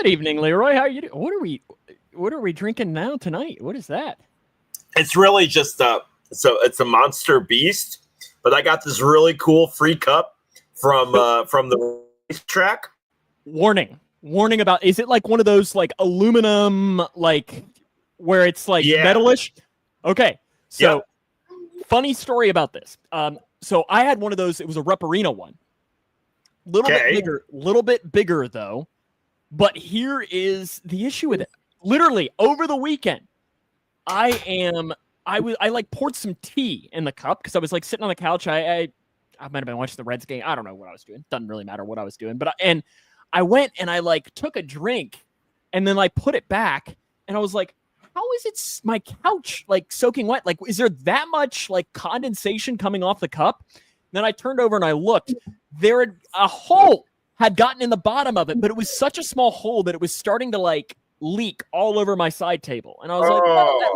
Good evening, Leroy. How are you doing? What are we drinking now tonight? What is that? It's really just it's a Monster Beast, but I got this really cool free cup from the racetrack. Warning about, is it like one of those like aluminum, like where it's like metalish? Okay. So funny story about this. So I had one of those, it was a Reparino one. Little bit bigger though. But here is the issue with it. Literally over the weekend, I like poured some tea in the cup because I was like sitting on the couch. I might have been watching the Reds game. I don't know what I was doing. Doesn't really matter what I was doing. But I went and I like took a drink and then I put it back and I was like, how is it my couch like soaking wet? Like, is there that much like condensation coming off the cup? Then I turned over and I looked. There had a hole had gotten in the bottom of it, but it was such a small hole that it was starting to like leak all over my side table. And I was like, well, at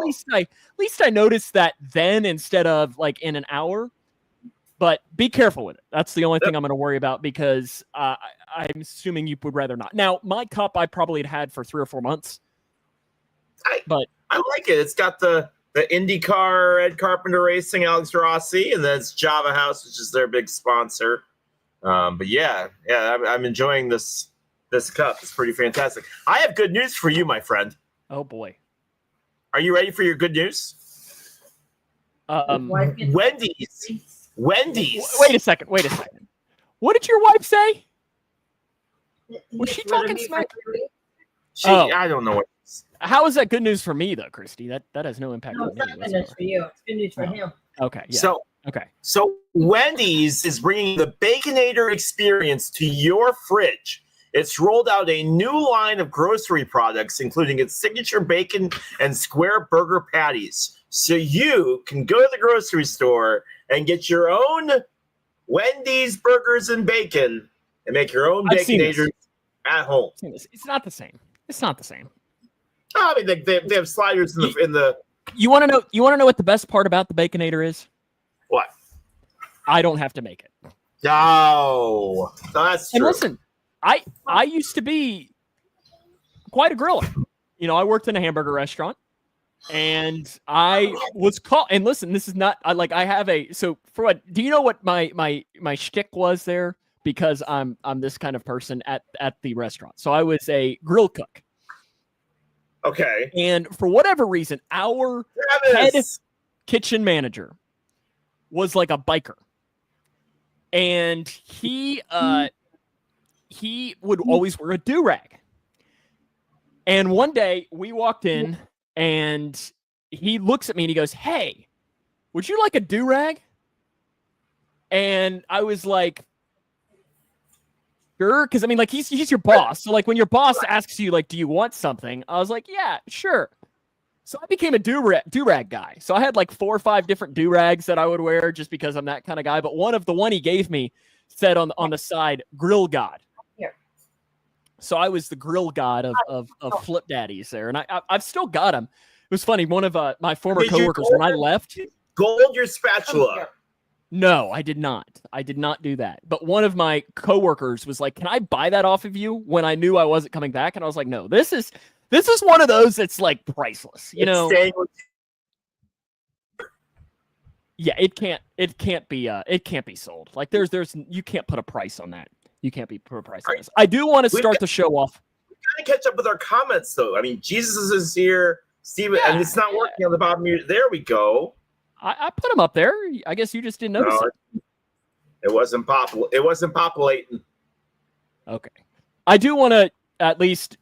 least I noticed that then instead of like in an hour. But be careful with it. That's the only thing I'm going to worry about because I'm assuming you would rather not. Now, my cup I probably had for 3 or 4 months. But I like it. It's got the Indy Car, Ed Carpenter Racing, Alex Rossi, and then it's Java House, which is their big sponsor. But I'm enjoying this cup. It's pretty fantastic. I have good news for you, my friend. Oh boy, are you ready for your good news? Wendy's. Wait a second. What did your wife say? Was she talking smack? I don't know what. How is that good news for me though, Christy? That has no impact on me. It's not good news for you. It's good news for him. Okay. Yeah. So Wendy's is bringing the Baconator experience to your fridge. It's rolled out a new line of grocery products, including its signature bacon and square burger patties. So you can go to the grocery store and get your own Wendy's burgers and bacon and make your own Baconator at home. It's not the same. I mean, they have sliders in the. You want to know? You want to know what the best part about the Baconator is? What? I don't have to make it. No, that's true. And listen, I used to be quite a griller. You know, I worked in a hamburger restaurant, and I was called. And listen, this is not I have a. So for what? Do you know what my shtick was there? Because I'm this kind of person at the restaurant. So I was a grill cook. Okay. And for whatever reason, our head kitchen manager was like a biker. And he would always wear a do-rag. And one day we walked in and he looks at me and he goes, "Hey, would you like a do-rag?" And I was like, sure, because I mean, like he's your boss. So like when your boss asks you, like, do you want something? I was like, yeah, sure. So I became a do-rag guy. So I had like 4 or 5 different do-rags that I would wear just because I'm that kind of guy. But the one he gave me said on the side, "Grill God." Here. So I was the grill god of Flip Daddies there, and I've still got him. It was funny. One of my former coworkers when I left, gold your spatula. No, I did not. I did not do that. But one of my coworkers was like, "Can I buy that off of you?" When I knew I wasn't coming back, and I was like, "No, this is one of those that's like priceless." You know? Yeah, it can't be sold. Like there's you can't put a price on that. You can't put a price on this. I do want to start the show off. We gotta catch up with our comments though. I mean, Jesus is here, Steven, and it's not working on the bottom here. There we go. I put them up there. I guess you just didn't notice it. It wasn't populating. Okay. I do want to at least.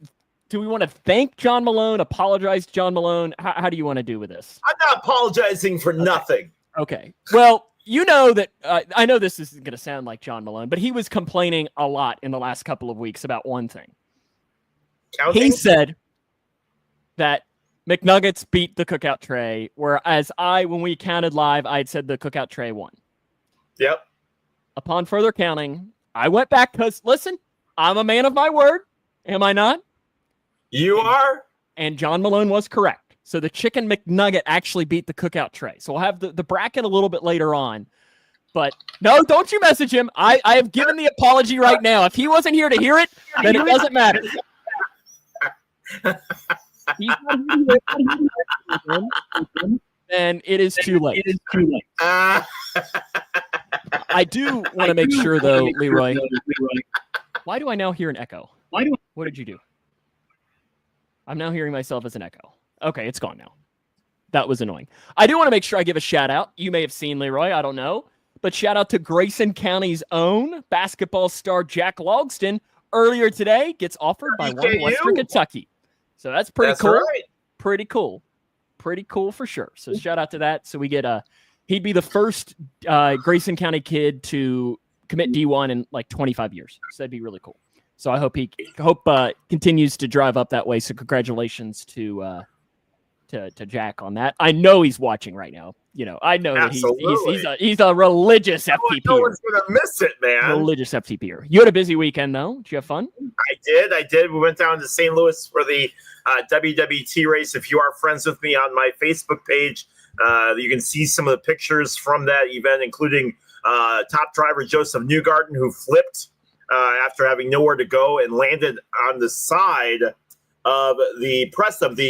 Do we want to thank John Malone? Apologize to John Malone? How do you want to do with this? I'm not apologizing for nothing. Okay. Well, you know that I know this isn't going to sound like John Malone, but he was complaining a lot in the last couple of weeks about one thing. Counting? He said that McNuggets beat the cookout tray, whereas when we counted live, I had said the cookout tray won. Yep. Upon further counting, I went back because, listen, I'm a man of my word. Am I not? You are? And John Malone was correct. So the chicken McNugget actually beat the cookout tray. So we'll have the bracket a little bit later on. But no, don't you message him. I have given the apology right now. If he wasn't here to hear it, then it doesn't matter. he's not here, then it is too late. I do want to make sure, though, Leroy. Why do I now hear an echo? What did you do? I'm now hearing myself as an echo. Okay, it's gone now. That was annoying. I do want to make sure I give a shout out. You may have seen Leroy, I don't know. But shout out to Grayson County's own basketball star Jack Logston. Earlier today, gets offered by one Western Kentucky. So that's pretty cool. Right. Pretty cool. Pretty cool for sure. So shout out to that. So we get he'd be the first Grayson County kid to commit D1 in like 25 years. So that'd be really cool. So I hope he continues to drive up that way. So congratulations to Jack on that. I know he's watching right now. You know, I know that he's a religious FTPer. No one's gonna miss it, man. Religious FTPer. You had a busy weekend though. Did you have fun? I did. We went down to St. Louis for the WWT race. If you are friends with me on my Facebook page, you can see some of the pictures from that event, including top driver Joseph Newgarden, who flipped after having nowhere to go and landed on the side of the press box,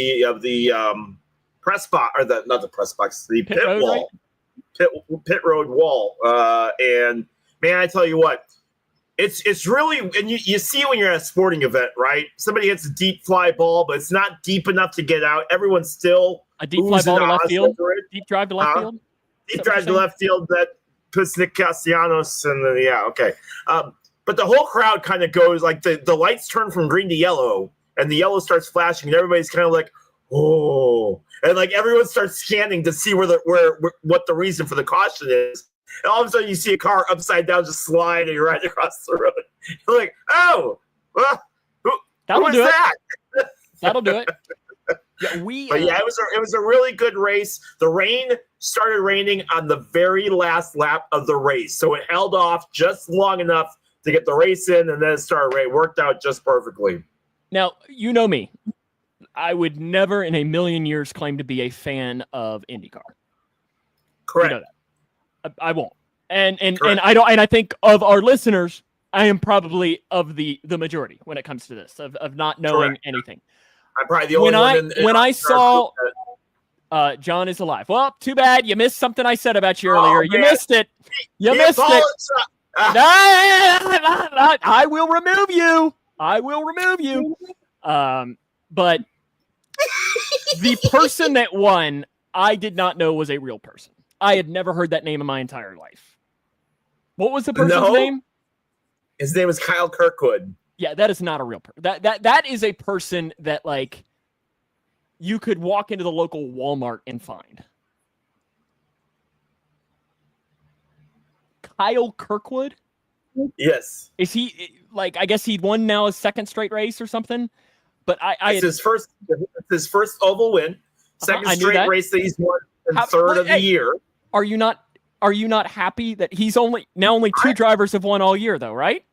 or not the press box, the pit wall, right? pit road wall. And man, I tell you what, it's really, and you see it when you're at a sporting event, right? Somebody hits a deep fly ball, but it's not deep enough to get out. Everyone's still a deep fly ball to left field, deep drive to left field, deep drive to left field that puts Nick Castellanos, and then okay. But the whole crowd kind of goes like the lights turn from green to yellow, and the yellow starts flashing, and everybody's kind of like, oh, and like everyone starts scanning to see what the reason for the caution is. And all of a sudden, you see a car upside down just sliding right across the road. You're like, oh, well, who is that? That'll do it. Yeah, it was a really good race. The rain started raining on the very last lap of the race, so it held off just long enough to get the race in, and then it started raining. Worked out just perfectly. Now, you know me. I would never in a million years claim to be a fan of Indy Car. Correct. You know that. I won't. And I don't, and I think of our listeners, I am probably of the majority when it comes to this, of not knowing anything. I'm probably the only one when I saw John is alive. Well, too bad you missed something I said about you earlier. You missed it. You missed it. I will remove you. But the person that won, I did not know was a real person. I had never heard that name in my entire life. What was the person's name? His name is Kyle Kirkwood. Yeah, that is not a real person. That is a person that like you could walk into the local Walmart and find. Kyle Kirkwood? Yes. Is he like? I guess he'd won now his second straight race or something. But it's his first oval win, second straight race that he's won, and third of the year. Are you not happy that he's only two drivers have won all year though, right?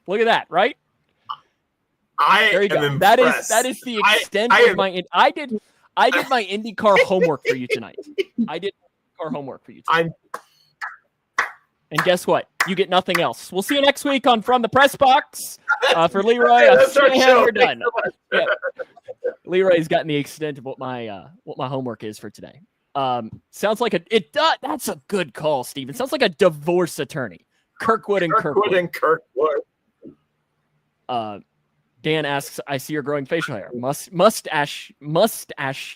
Look at that, right? There you go. Impressed. That is the extent of my. I did my IndyCar homework for you tonight. And guess what? You get nothing else. We'll see you next week on From the Pressbox. For Leroy, we're done. Yeah. Leroy's gotten the extent of what my homework is for today. Sounds like that's a good call, Steven. Sounds like a divorce attorney. Kirkwood and Kirkwood. Dan asks, I see you're growing facial hair. Mustache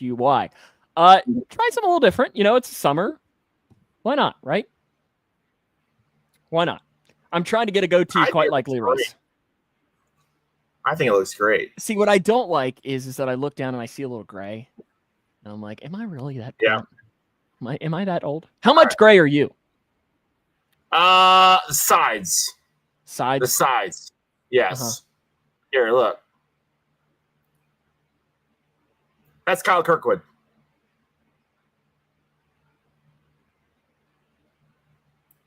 you why? Try something a little different. You know, it's summer. Why not, right? Why not? I'm trying to get a goatee quite like Leroy's. I think it looks great. See, what I don't like is that I look down and I see a little gray. And I'm like, am I really that old? Am I that old? How much gray are you? Sides. Sides? The sides. Yes. Uh-huh. Here, look. That's Kyle Kirkwood.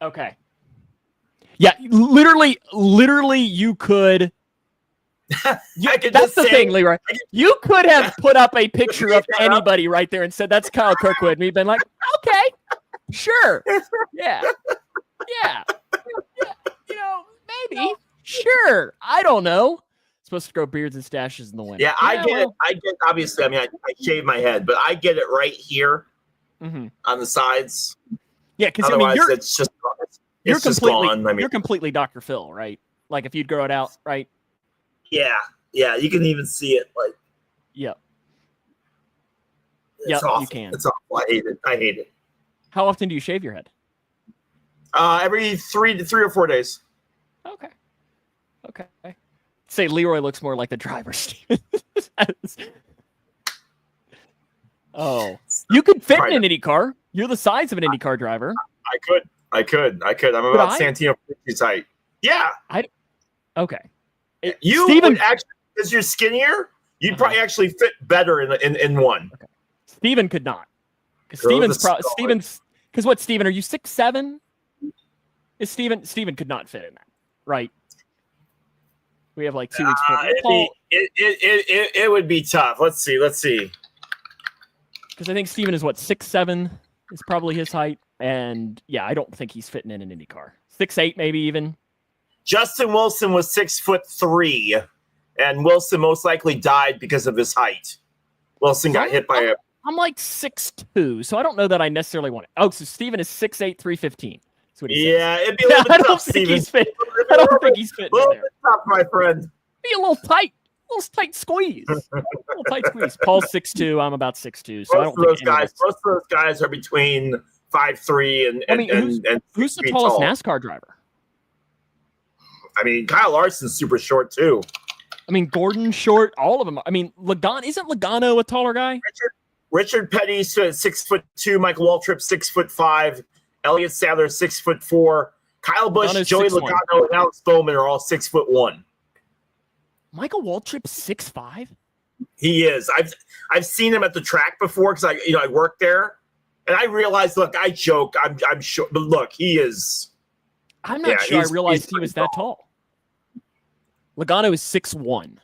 Okay. Yeah, literally, you could. That's the thing, Leroy. You could have put up a picture of anybody right there and said, that's Kyle Kirkwood. And we've been like, okay, sure. Yeah. You know, maybe. Sure. I don't know. Supposed to grow beards and stashes in the winter. Yeah, I get it. I get, obviously, I mean, I shave my head, but I get it right here on the sides. Yeah, because otherwise, I mean, it's just gone. I mean, you're completely Dr. Phil, right? Like if you'd grow it out, right? Yeah, you can even see it. Like, yep. It's awful. You can. It's awful. I hate it. How often do you shave your head? Every 3 or 4 days. Okay. Say Leroy looks more like the driver, Steven. Oh, you could fit in an Indy car. You're the size of an Indy car driver. I could. I'm about Santino Petrucci's height. Yeah. Okay. You Steven, would actually, because you're skinnier, you'd probably actually fit better in one. Okay. Steven could not. Because because what, Steven, are you 6'7"? Is Steven could not fit in that, right? We have like 2 weeks. It would be tough. Let's see. Because I think Steven is what, 6'7" is probably his height. And yeah, I don't think he's fitting in an Indy car. 6'8", maybe even. Justin Wilson was 6'3", and Wilson most likely died because of his height. Wilson got hit by I'm like 6'2", so I don't know that I necessarily want it. Oh, so Steven is 6'8", 315. Yeah, it'd be a little bit tough, Steven. I don't think he's fitting. A little bit tough, my friend. Be a little tight squeeze. A little tight squeeze. Paul's 6'2", I'm about 6'2", so most of those guys are between 5'3" and who's the tallest NASCAR driver? I mean, Kyle Larson's super short too. I mean, Gordon's short. All of them. I mean, isn't Logano a taller guy? Richard Petty's 6'2", Michael Waltrip 6'5", Elliott Sadler 6'4", Kyle Busch, Logano's Joey 6'1". Logano, and Alex Bowman are all 6'1". Michael Waltrip 6'5"? He is. I've seen him at the track before because I worked there, and I realized. Look, I joke. I'm sure, but look, he is. I'm not sure I realized he was that tall. Logano is 6'1".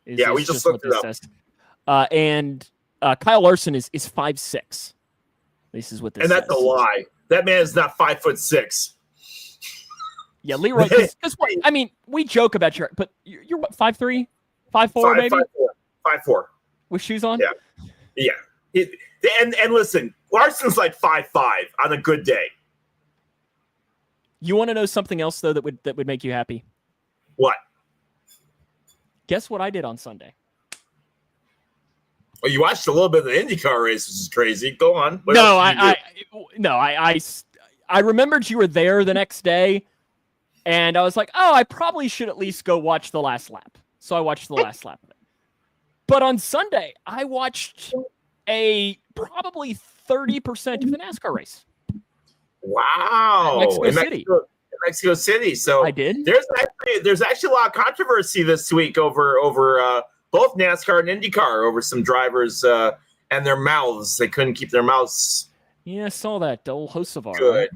We just looked it up. Says. And Kyle Larson is 5'6". This is what this says. And that's a lie. That man is not 5'6". Yeah, Leroy. Because what? I mean, we joke about but you're what, 5'3", 5'4", maybe? 5'4". With shoes on? Yeah. And listen, Larson's like 5'5" on a good day. You want to know something else though that would make you happy? What? Guess what I did on Sunday? Well, you watched a little bit of the Indy Car race, which is crazy. Go on. I remembered you were there the next day, and I was like, oh, I probably should at least go watch the last lap. So I watched the last lap of it. But on Sunday, I watched probably 30% of the NASCAR race. Wow. In Mexico City. So I did. There's actually a lot of controversy this week over both NASCAR and IndyCar over some drivers and their mouths. They couldn't keep their mouths. Yeah, I saw that. Old Hocevar. Good. Right?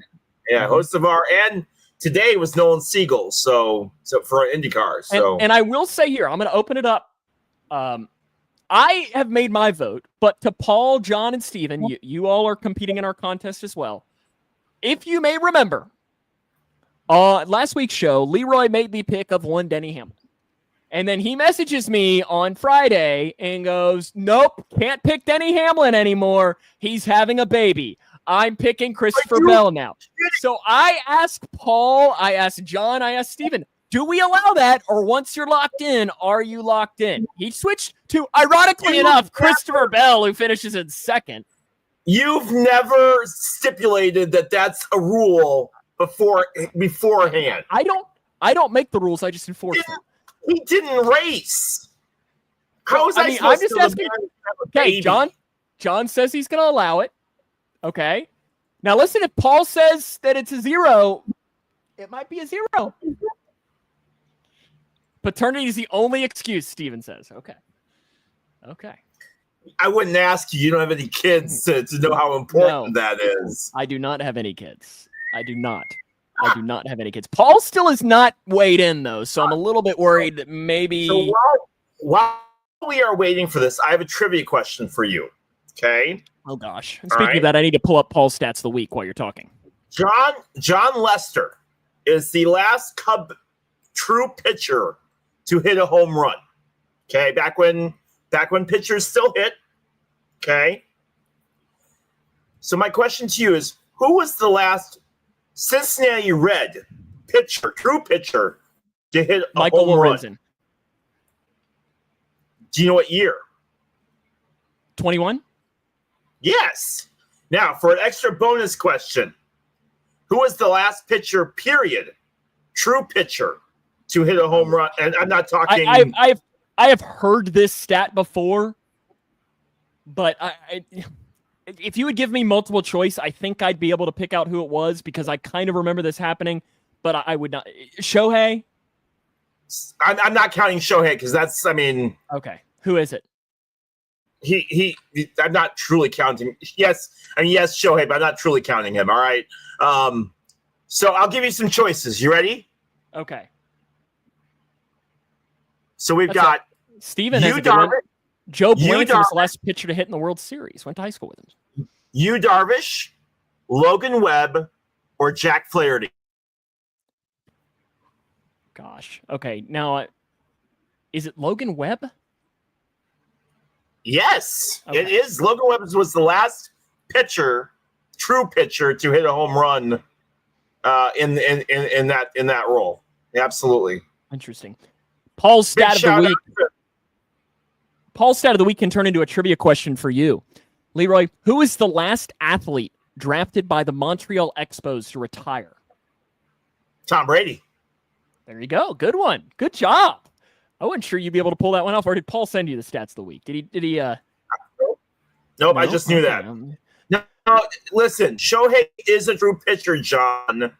Yeah, Hocevar. And today was Nolan Siegel. So for IndyCar. So and I will say here, I'm going to open it up. I have made my vote, but to Paul, John, and Steven, you all are competing in our contest as well. If you may remember, last week's show, Leroy made the pick of one Denny Hamlin. And then he messages me on Friday and goes, nope, can't pick Denny Hamlin anymore. He's having a baby. I'm picking Christopher Bell now. So I asked Paul, I asked John, I asked Steven, do we allow that? Or once you're locked in, are you locked in? He switched to, ironically enough, Christopher Bell, who finishes in second. You've never stipulated that that's a rule beforehand. I don't make the rules. I just enforce them. He didn't race. How is I'm just asking. Okay, John says he's going to allow it. Okay. Now listen, if Paul says that it's a 0, it might be a 0. Paternity is the only excuse, Steven says. Okay. I wouldn't ask you. You don't have any kids to know how important that is. I do not have any kids. I do not have any kids. Paul still is not weighed in, though, so I'm a little bit worried that maybe... So while we are waiting for this, I have a trivia question for you, okay? Oh, gosh. And speaking of that, I need to pull up Paul's stats of the week while you're talking. John Lester is the last Cub true pitcher to hit a home run. Okay, back when pitchers still hit. Okay. So my question to you is, who was the last Cincinnati Red pitcher, true pitcher, to hit a Michael home Lorenzen. run? Do you know what year? 21? Yes. Now, for an extra bonus question, who was the last pitcher, period, true pitcher, to hit a home run? And I'm not talking... I have heard this stat before, but if you would give me multiple choice, I think I'd be able to pick out who it was because I kind of remember this happening, but I would not. Shohei? I'm not counting Shohei because that's, I mean... Okay. Who is it? He I'm not truly counting. Yes, Shohei, but I'm not truly counting him, all right? So I'll give you some choices. You ready? Okay. So we've got Steven has a good one. Joe Blanton was the last pitcher to hit in the World Series. Went to high school with him. Yu Darvish, Logan Webb, or Jack Flaherty? Gosh. Okay. Now, is it Logan Webb? Yes, okay. It is. Logan Webb was the last pitcher, true pitcher, to hit a home run in that role. Absolutely. Interesting. Paul's stat of the week. Paul's stat of the week can turn into a trivia question for you. Leroy, who is the last athlete drafted by the Montreal Expos to retire? Tom Brady. There you go. Good one. Good job. I wasn't sure you'd be able to pull that one off. Or did Paul send you the stats of the week? Did he Nope, no? I just knew that. No, listen, Shohei is a true pitcher, John,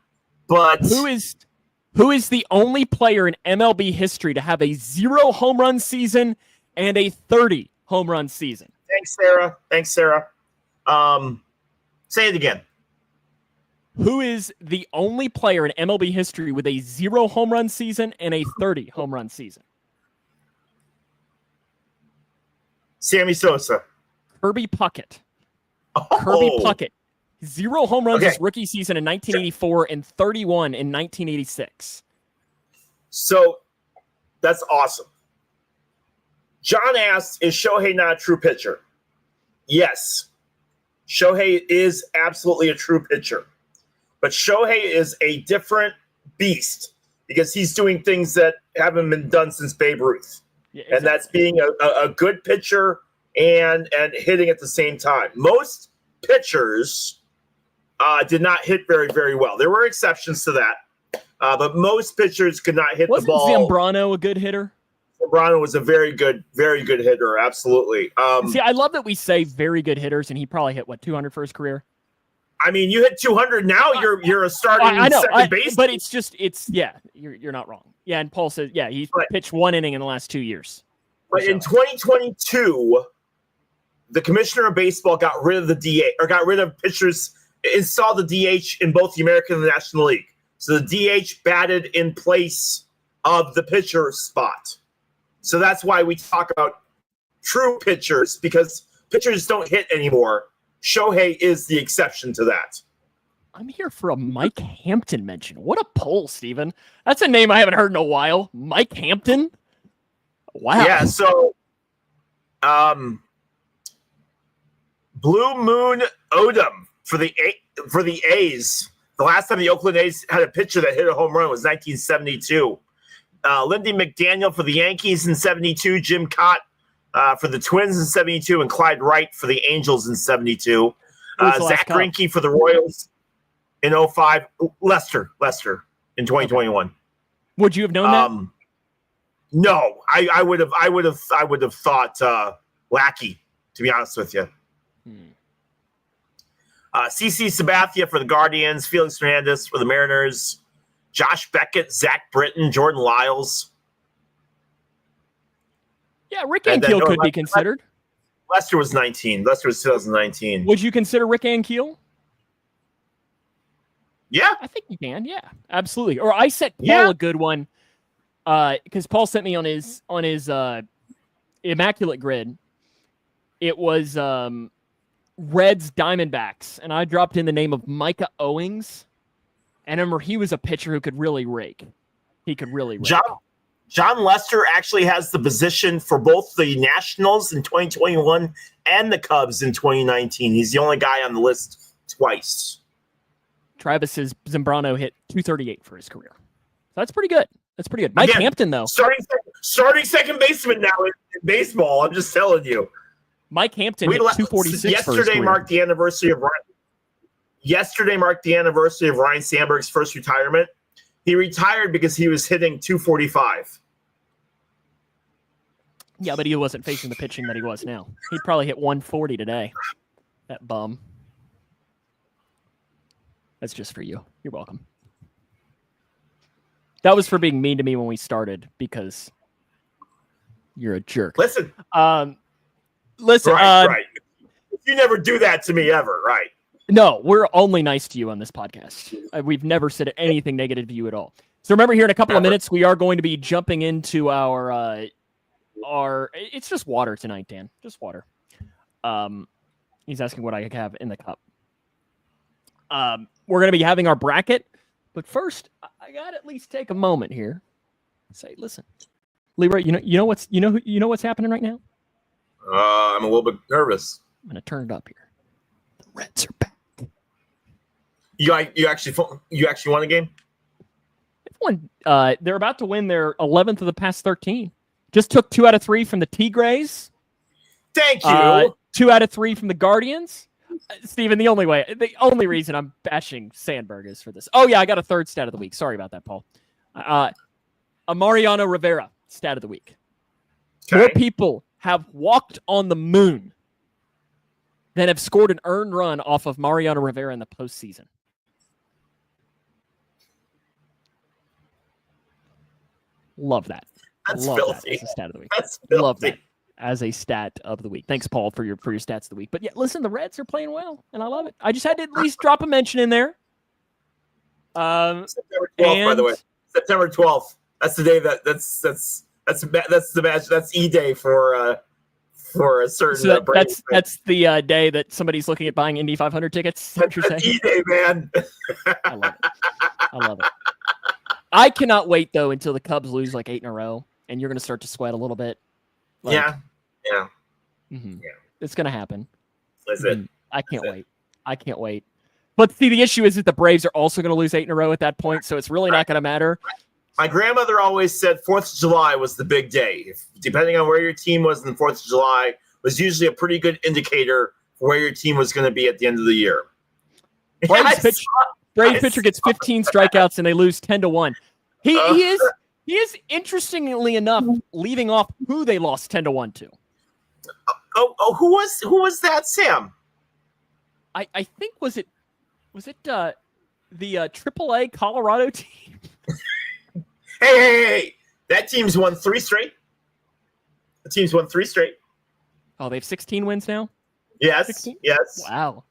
but who is the only player in MLB history to have a 0 home run season and a 30 home run season? Thanks, Sarah. Say it again. Who is the only player in MLB history with a 0 home run season and a 30 home run season? Sammy Sosa. Kirby Puckett. Oh. Kirby Puckett. 0 home runs his rookie season in 1984 and 31 in 1986. So that's awesome. John asked, is Shohei not a true pitcher? Yes. Shohei is absolutely a true pitcher. But Shohei is a different beast because he's doing things that haven't been done since Babe Ruth. Yeah, exactly. And that's being a good pitcher and hitting at the same time. Most pitchers did not hit very, very well. There were exceptions to that, but most pitchers could not hit the ball. Wasn't Zambrano a good hitter? Zambrano was a very good hitter, absolutely. See, I love that we say very good hitters, and he probably hit, 200 for his career? I mean, you hit 200 now. You're a starting second base. But you're not wrong. Yeah, and Paul says, he's pitched 1 inning in the last 2 years. But in 2022, the commissioner of baseball got rid of the DH, or got rid of pitchers, installed the DH in both the American and the National League. So the DH batted in place of the pitcher spot. So that's why we talk about true pitchers, because pitchers don't hit anymore. Shohei is the exception to that. I'm here for a Mike Hampton mention. What a poll, Steven. That's a name I haven't heard in a while. Mike Hampton? Wow. Yeah, so Blue Moon Odom for the A's. The last time the Oakland A's had a pitcher that hit a home run was 1972. Lindy McDaniel for the Yankees in 72. Jim Cott for the Twins in 72, and Clyde Wright for the Angels in 72. Zach Greinke for the Royals in 05. Lester in 2021. Would you have known that? No, I would have thought Lackey, to be honest with you. CC Sabathia for the Guardians, Felix Hernandez for the Mariners, Josh Beckett, Zach Britton, Jordan Lyles. Yeah, Rick Ankiel could be considered. Lester was 19. Lester was 2019. Would you consider Rick Ankiel? Yeah. I think you can. Yeah, absolutely. Or I set Paul a good one because Paul sent me on his immaculate grid. It was Reds Diamondbacks, and I dropped in the name of Micah Owings. And I remember he was a pitcher who could really rake. He could really rake. John Lester actually has the position for both the Nationals in 2021 and the Cubs in 2019. He's the only guy on the list twice. Travis Zambrano hit 238 for his career. So that's pretty good. Mike Hampton, though. Starting second baseman now in baseball. I'm just telling you. Mike Hampton hit 246 Yesterday marked the anniversary of Ryan Sandberg's first retirement. He retired because he was hitting 245. Yeah, but he wasn't facing the pitching that he was now. He'd probably hit 140 today. That bum. That's just for you. You're welcome. That was for being mean to me when we started because you're a jerk. Listen. Right. You never do that to me ever, right? No, we're only nice to you on this podcast. We've never said anything negative to you at all. So remember, here in a couple of minutes, we are going to be jumping into our. It's just water tonight, Dan. Just water. He's asking what I have in the cup. We're going to be having our bracket, but first, I got to at least take a moment here. And say, listen, Leroy, you know what's happening right now? I'm a little bit nervous. I'm going to turn it up here. The Reds are back. You actually won a game? They're about to win their 11th of the past 13. Just took 2 out of 3 from the Tigres. Thank you. 2 out of 3 from the Guardians. Steven, the only reason I'm bashing Sandberg is for this. Oh, yeah, I got a third stat of the week. Sorry about that, Paul. Mariano Rivera, stat of the week. Okay. More people have walked on the moon than have scored an earned run off of Mariano Rivera in the postseason. Love that. That's Love filthy. that as a stat of the week. That's filthy. Love that as a stat of the week. Thanks, Paul, for your stats of the week. But yeah, listen, the Reds are playing well, and I love it. I just had to at least drop a mention in there. September 12th, by the way. September 12th. That's the day that's the match. That's E-Day for a certain. So that's the day that somebody's looking at buying Indy 500 tickets. That's what you're saying? E-Day, man. I love it. I cannot wait though until the Cubs lose like 8 in a row, and you're going to start to sweat a little bit. Like, yeah. Mm-hmm. Yeah. It's going to happen. Is it? I can't wait. But see, the issue is that the Braves are also going to lose 8 in a row at that point, so it's really not going to matter. My grandmother always said 4th of July was the big day. Depending on where your team was in the 4th of July, was usually a pretty good indicator for where your team was going to be at the end of the year. Braves pitcher gets 15 strikeouts and they lose 10-1. He is interestingly enough leaving off who they lost 10-1 to. Who was that, Sam? I think was it the AAA Colorado team? Hey! That team's won 3 straight. Oh, they have 16 wins now? Yes. 16? Yes. Wow.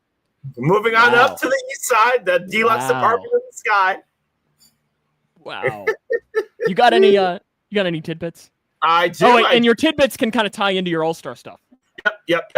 Moving on up to the east side, the deluxe apartment in the sky. Wow. You got any tidbits? I do. Oh, wait, and your tidbits can kind of tie into your All-Star stuff. Yep.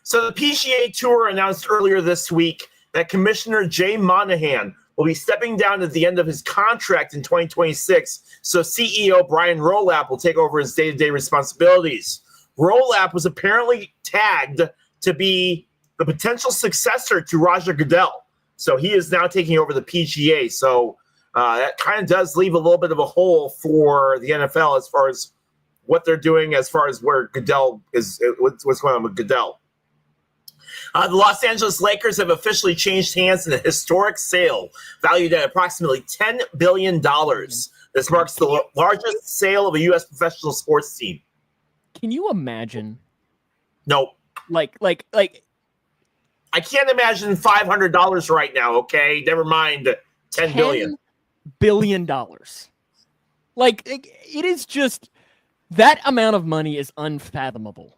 So the PGA Tour announced earlier this week that Commissioner Jay Monahan will be stepping down at the end of his contract in 2026. So CEO Brian Rolap will take over his day-to-day responsibilities. Rolap was apparently tagged to be the potential successor to Roger Goodell. So he is now taking over the PGA. So that kind of does leave a little bit of a hole for the NFL as far as what they're doing, as far as where Goodell is, what's going on with Goodell. The Los Angeles Lakers have officially changed hands in a historic sale valued at approximately $10 billion. This marks the largest sale of a U.S. professional sports team. Can you imagine? Nope. Like. I can't imagine $500 right now. Okay, never mind $10 billion. $10 billion. Like it is just that amount of money is unfathomable.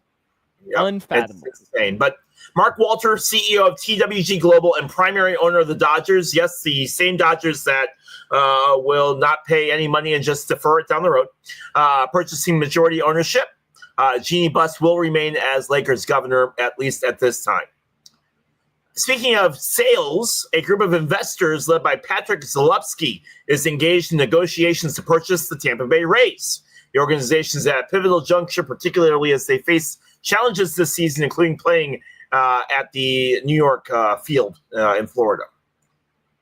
Yep, unfathomable. It's insane. But Mark Walter, CEO of TWG Global and primary owner of the Dodgers, yes, the same Dodgers that will not pay any money and just defer it down the road, purchasing majority ownership. Jeannie Buss will remain as Lakers governor, at least at this time. Speaking of sales, a group of investors led by Patrick Zalupski is engaged in negotiations to purchase the Tampa Bay Rays. The organization is at a pivotal juncture, particularly as they face challenges this season, including playing at the New York field in Florida.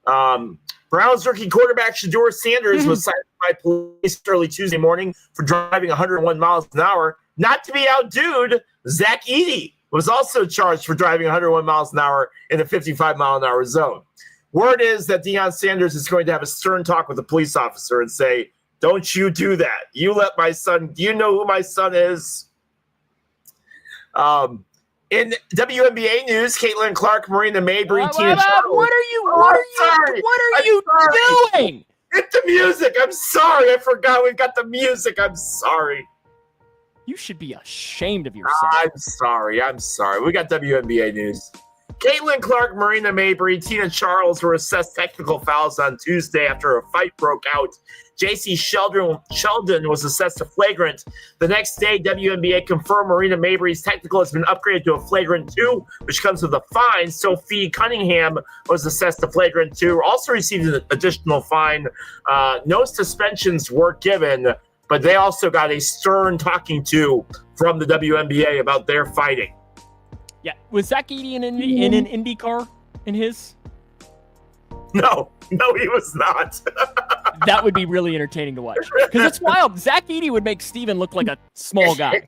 Browns rookie quarterback Shedeur Sanders was cited by police early Tuesday morning for driving 101 miles an hour. Not to be outdoed, Zach Edey was also charged for driving 101 miles an hour in a 55-mile-an-hour zone. Word is that Deion Sanders is going to have a stern talk with a police officer and say, don't you do that. You let my son – do you know who my son is? In WNBA news, Caitlin Clark, Marina Mabrey, Tina Charles. What are you doing? Hit the music. I'm sorry. I forgot we've got the music. I'm sorry. You should be ashamed of yourself. I'm sorry. We got WNBA news. Caitlin Clark, Marina Mabrey, Tina Charles were assessed technical fouls on Tuesday after a fight broke out. J.C. Sheldon was assessed a flagrant. The next day, WNBA confirmed Marina Mabrey's technical has been upgraded to a flagrant 2, which comes with a fine. Sophie Cunningham was assessed a flagrant 2, also received an additional fine. No suspensions were given, but they also got a stern talking to from the WNBA about their fighting. Yeah. Was Zach Edey in an Indy Car in his? No, he was not. That would be really entertaining to watch. Because it's wild. Zach Edey would make Steven look like a small guy.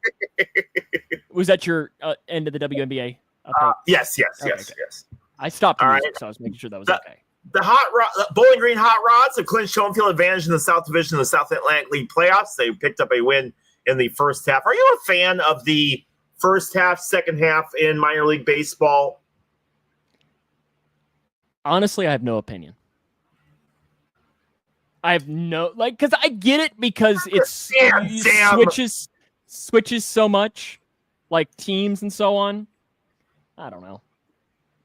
Was that your end of the WNBA? Okay. Yes. I stopped the music, right. so I was making sure that was okay. The Bowling Green Hot Rods have clinched home field advantage in the South Division of the South Atlantic League playoffs. They picked up a win in the first half. Are you a fan of the first half, second half in minor league baseball? Honestly, I have no opinion. I have no because I get it because it's switches so much, like teams and so on. I don't know,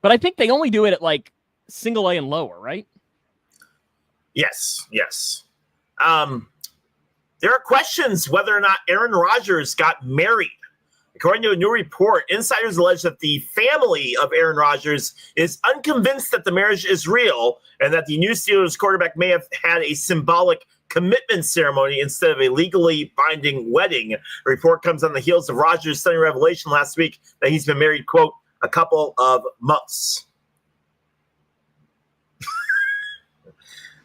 but I think they only do it at like single A and lower, right? Yes. There are questions whether or not Aaron Rodgers got married. According to a new report, insiders allege that the family of Aaron Rodgers is unconvinced that the marriage is real and that the new Steelers quarterback may have had a symbolic commitment ceremony instead of a legally binding wedding. The report comes on the heels of Rodgers' stunning revelation last week that he's been married, quote, a couple of months.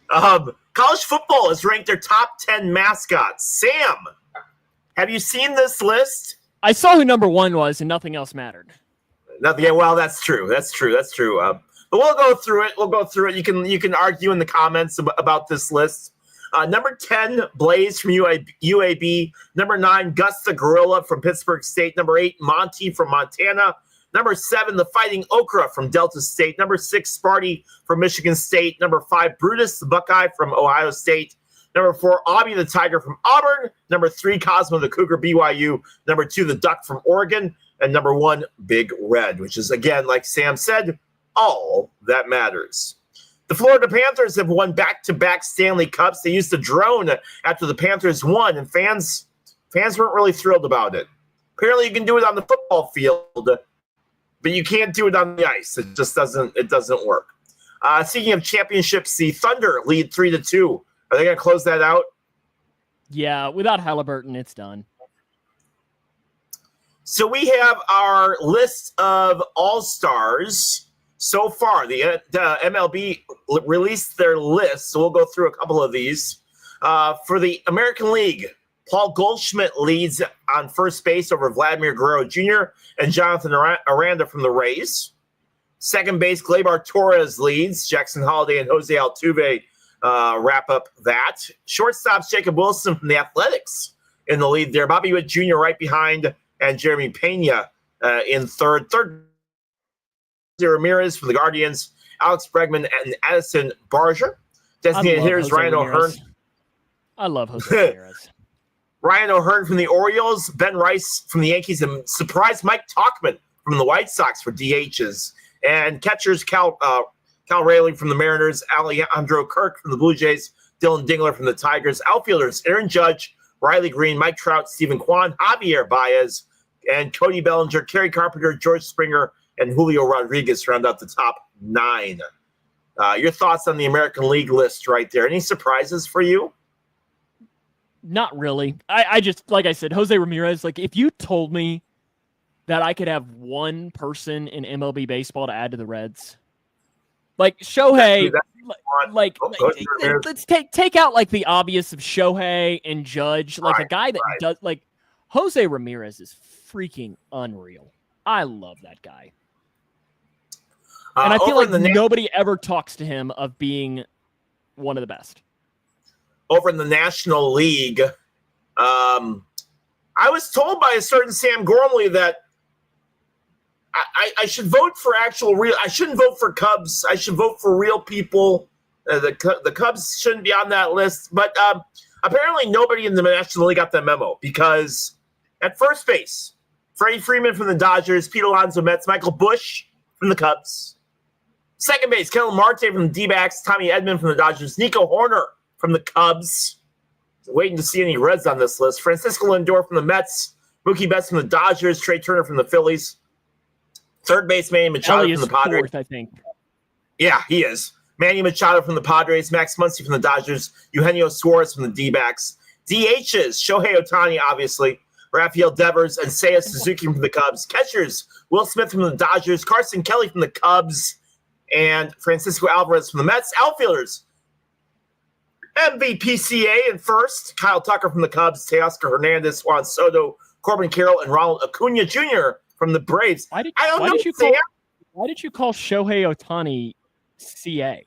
College football has ranked their top 10 mascots. Sam, have you seen this list? I saw who number 1 was, and nothing else mattered. Nothing. Well, that's true. But we'll go through it. You can argue in the comments about this list. Number 10, Blaze from UAB. Number 9, Gus the Gorilla from Pittsburgh State. Number 8, Monty from Montana. Number 7, the Fighting Okra from Delta State. Number 6, Sparty from Michigan State. Number 5, Brutus the Buckeye from Ohio State. Number 4, Aubie the Tiger from Auburn. Number 3, Cosmo the Cougar, BYU. Number 2, the Duck from Oregon. And number 1, Big Red, which is, again, like Sam said, all that matters. The Florida Panthers have won back-to-back Stanley Cups. They used a drone after the Panthers won, and fans weren't really thrilled about it. Apparently, you can do it on the football field, but you can't do it on the ice. It just doesn't work. Speaking of championships, the Thunder lead 3-2. Are they going to close that out? Yeah, without Halliburton, it's done. So we have our list of all-stars so far. The MLB released their list, so we'll go through a couple of these. For the American League, Paul Goldschmidt leads on first base over Vladimir Guerrero Jr. and Jonathan Aranda from the Rays. Second base, Gleyber Torres leads. Jackson Holliday and Jose Altuve wrap up that. Shortstops, Jacob Wilson from the Athletics in the lead there. Bobby Witt Jr. right behind, and Jeremy Pena in third. Third, Ramirez from the Guardians, Alex Bregman, and Addison Barger. Designated hitters, Ryan O'Hearn. I love Jose Ramirez. Ryan O'Hearn from the Orioles, Ben Rice from the Yankees, and surprise Mike Tauchman from the White Sox for DHs. And catchers, Cal Rayleigh from the Mariners, Alejandro Kirk from the Blue Jays, Dylan Dingler from the Tigers. Outfielders, Aaron Judge, Riley Green, Mike Trout, Stephen Kwan, Javier Baez, and Cody Bellinger, Kerry Carpenter, George Springer, and Julio Rodriguez round out the top 9. Your thoughts on the American League list right there? Any surprises for you? Not really. I just, like I said, Jose Ramirez, like if you told me that I could have one person in MLB baseball to add to the Reds, like Shohei, let's take out like the obvious of Shohei and Judge, like a guy that does, like Jose Ramirez is freaking unreal. I love that guy. And I feel like nobody ever talks to him of being one of the best. Over in the National League, I was told by a certain Sam Gormley that I should vote for I shouldn't vote for Cubs. I should vote for real people. The Cubs shouldn't be on that list. But apparently nobody in the National League got that memo, because at first base, Freddie Freeman from the Dodgers, Pete Alonso Mets, Michael Busch from the Cubs. Second base, Kellen Marte from the D-backs, Tommy Edman from the Dodgers, Nico Horner from the Cubs. Waiting to see any Reds on this list. Francisco Lindor from the Mets, Mookie Betts from the Dodgers, Trey Turner from the Phillies. Third base, Manny Machado from the Padres. Fourth, I think. Yeah, he is. Manny Machado from the Padres, Max Muncy from the Dodgers, Eugenio Suarez from the D-backs. DHs, Shohei Ohtani, obviously, Rafael Devers, and Seiya Suzuki from the Cubs. Catchers, Will Smith from the Dodgers, Carson Kelly from the Cubs, and Francisco Alvarez from the Mets. Outfielders, MVPCA in first, Kyle Tucker from the Cubs, Teoscar Hernandez, Juan Soto, Corbin Carroll, and Ronald Acuna Jr. from the Braves. Why did you call Shohei Ohtani CA?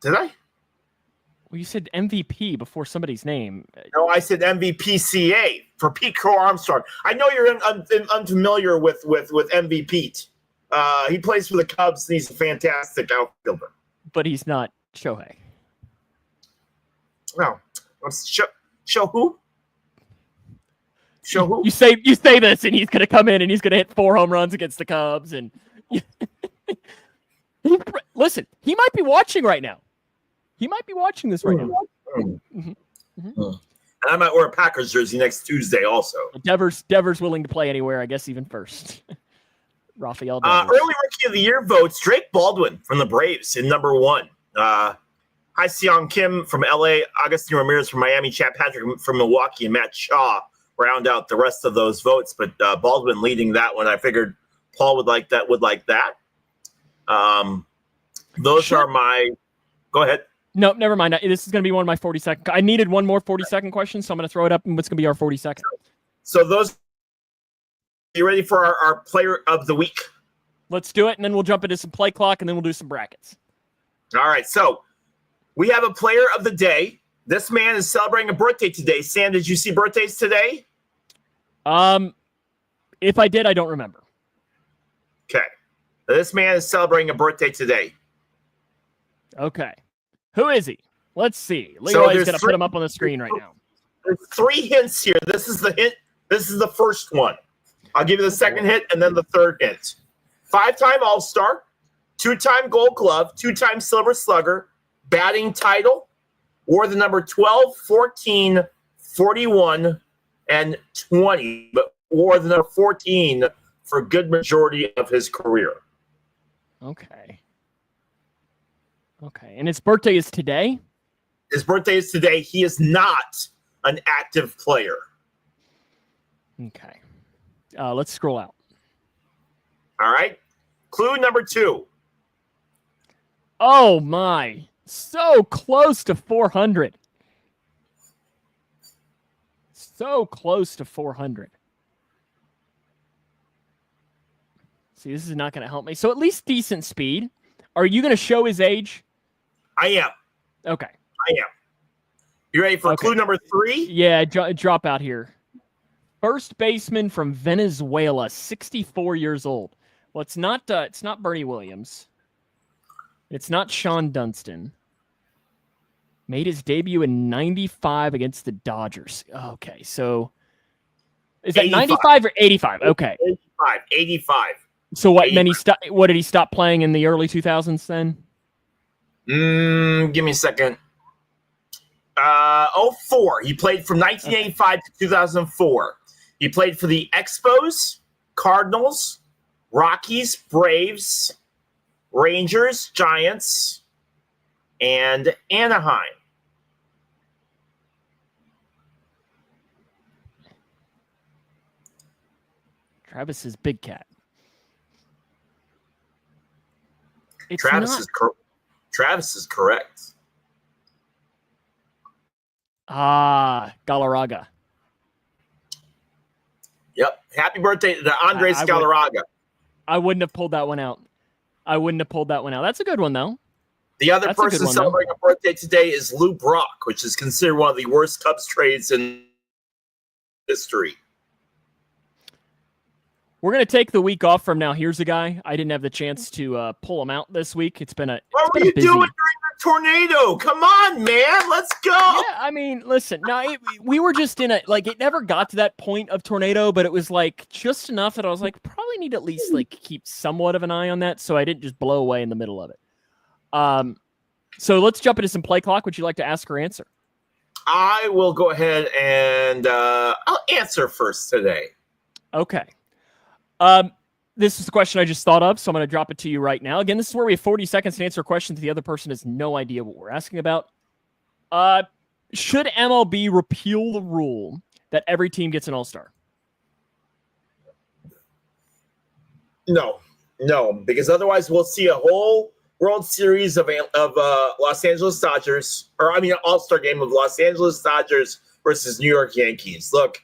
Did I? Well, you said MVP before somebody's name. No, I said MVPCA for Pete Crow Armstrong. I know you're unfamiliar with MVP. He plays for the Cubs, and he's a fantastic outfielder. But he's not Shohei. No. Show who? Show who? You say this, and he's going to come in, and he's going to hit 4 home runs against the Cubs. And listen, he might be watching right now. He might be watching this right now. Mm-hmm. Mm-hmm. And I might wear a Packers jersey next Tuesday also. Devers willing to play anywhere, I guess even first. Rafael Devers. Early Rookie of the Year votes, Drake Baldwin from the Braves in number 1. Seong Kim from LA, Agustin Ramirez from Miami, Chad Patrick from Milwaukee, and Matt Shaw round out the rest of those votes. But Baldwin leading that one. I figured Paul would like that. Those are my – go ahead. No, never mind. This is going to be one of my 40-second. I needed one more 40-second question, so I'm going to throw it up, and what's going to be our 40-second? So those – you ready for our player of the week? Let's do it, and then we'll jump into some play clock, and then we'll do some brackets. All right, so we have a player of the day. This man is celebrating a birthday today. Sam, did you see birthdays today? If I did, I don't remember. Okay. This man is celebrating a birthday today. Okay. Who is he? Let's see. Leroy's going to put him up on the screen right now. There's 3 hints here. This is the hint. This is the first one. I'll give you the second hint and then the third hint. 5-time All-Star, 2-time Gold Glove, 2-time Silver Slugger, batting title, wore the number 12, 14, 41, and 20, but wore the number 14 for a good majority of his career. Okay. And his birthday is today? His birthday is today. He is not an active player. Okay. Let's scroll out. All right. Clue number 2. Oh, my. So close to 400. So close to 400. See, this is not going to help me. So at least decent speed. Are you going to show his age? I am. Okay. I am. You ready for clue number 3? Yeah, drop out here. First baseman from Venezuela, 64 years old. Well, it's not Bernie Williams. It's not Sean Dunston. Made his debut in 95 against the Dodgers. Okay, so is that 95 or 85? Okay. 85. So what? 85. Then what did he stop playing in the early 2000s then? Give me a second. 04. He played from 1985 to 2004. He played for the Expos, Cardinals, Rockies, Braves, Rangers, Giants, and Anaheim. Travis's big cat. Travis is correct. Galarraga. Yep. Happy birthday to Andres Galarraga. I wouldn't have pulled that one out. That's a good one, though. The other person celebrating a birthday today is Lou Brock, which is considered one of the worst Cubs trades in history. We're going to take the week off from now. Here's a guy. I didn't have the chance to pull him out this week. What were you doing during the tornado? Come on, man. Let's go. Yeah, I mean, listen. No, we were just in it never got to that point of tornado, but it was like just enough that I was like, probably need to at least like keep somewhat of an eye on that so I didn't just blow away in the middle of it. So let's jump into some play clock. Would you like to ask or answer? I will go ahead and I'll answer first today. Okay. This is the question I just thought of, so I'm going to drop it to you right now. Again, this is where we have 40 seconds to answer questions. The other person has no idea what we're asking about. Should MLB repeal the rule that every team gets an all-star? No, because otherwise we'll see a whole World Series of Los Angeles Dodgers, all-star game of Los Angeles Dodgers versus New York Yankees. Look,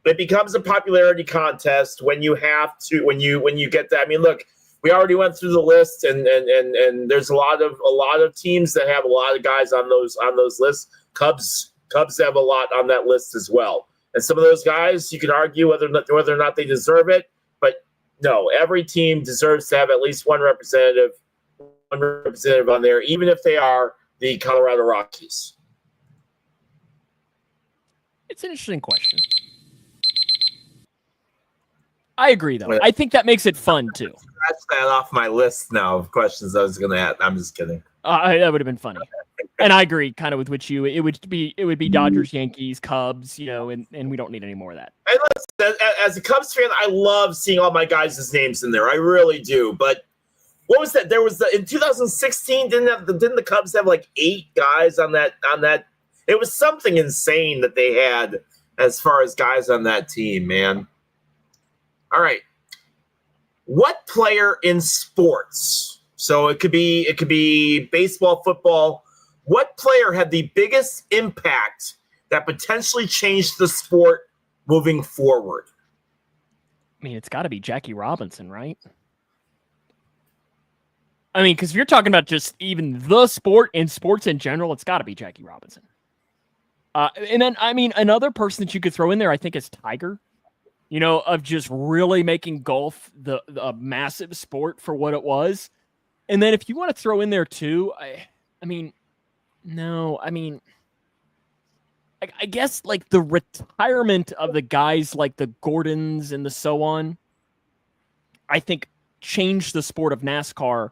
it becomes a popularity contest when you get that. I mean, look, we already went through the list, and there's a lot of teams that have a lot of guys on those lists. Cubs have a lot on that list as well, and some of those guys you could argue whether or not they deserve it, but no, every team deserves to have at least one representative on there, even if they are the Colorado Rockies. It's an interesting question. I agree, though. I think that makes it fun, too. Scratch that off my list now of questions I was going to ask. I'm just kidding. That would have been funny. And I agree kind of with what you. It would be Dodgers, Yankees, Cubs, and we don't need any more of that. And listen, as a Cubs fan, I love seeing all my guys' names in there. I really do. But what was that? There was in 2016. Didn't the Cubs have like 8 guys on that? It was something insane that they had as far as guys on that team, man. All right. What player in sports? So it could be baseball, football. What player had the biggest impact that potentially changed the sport moving forward? I mean, it's got to be Jackie Robinson, right? I mean, because if you're talking about just even the sport and sports in general, it's got to be Jackie Robinson. And then, I mean, another person that you could throw in there, I think, is Tiger. Of just really making golf a massive sport for what it was. And then if you want to throw in there too, I guess like the retirement of the guys like the Gordons and the so on, I think changed the sport of NASCAR,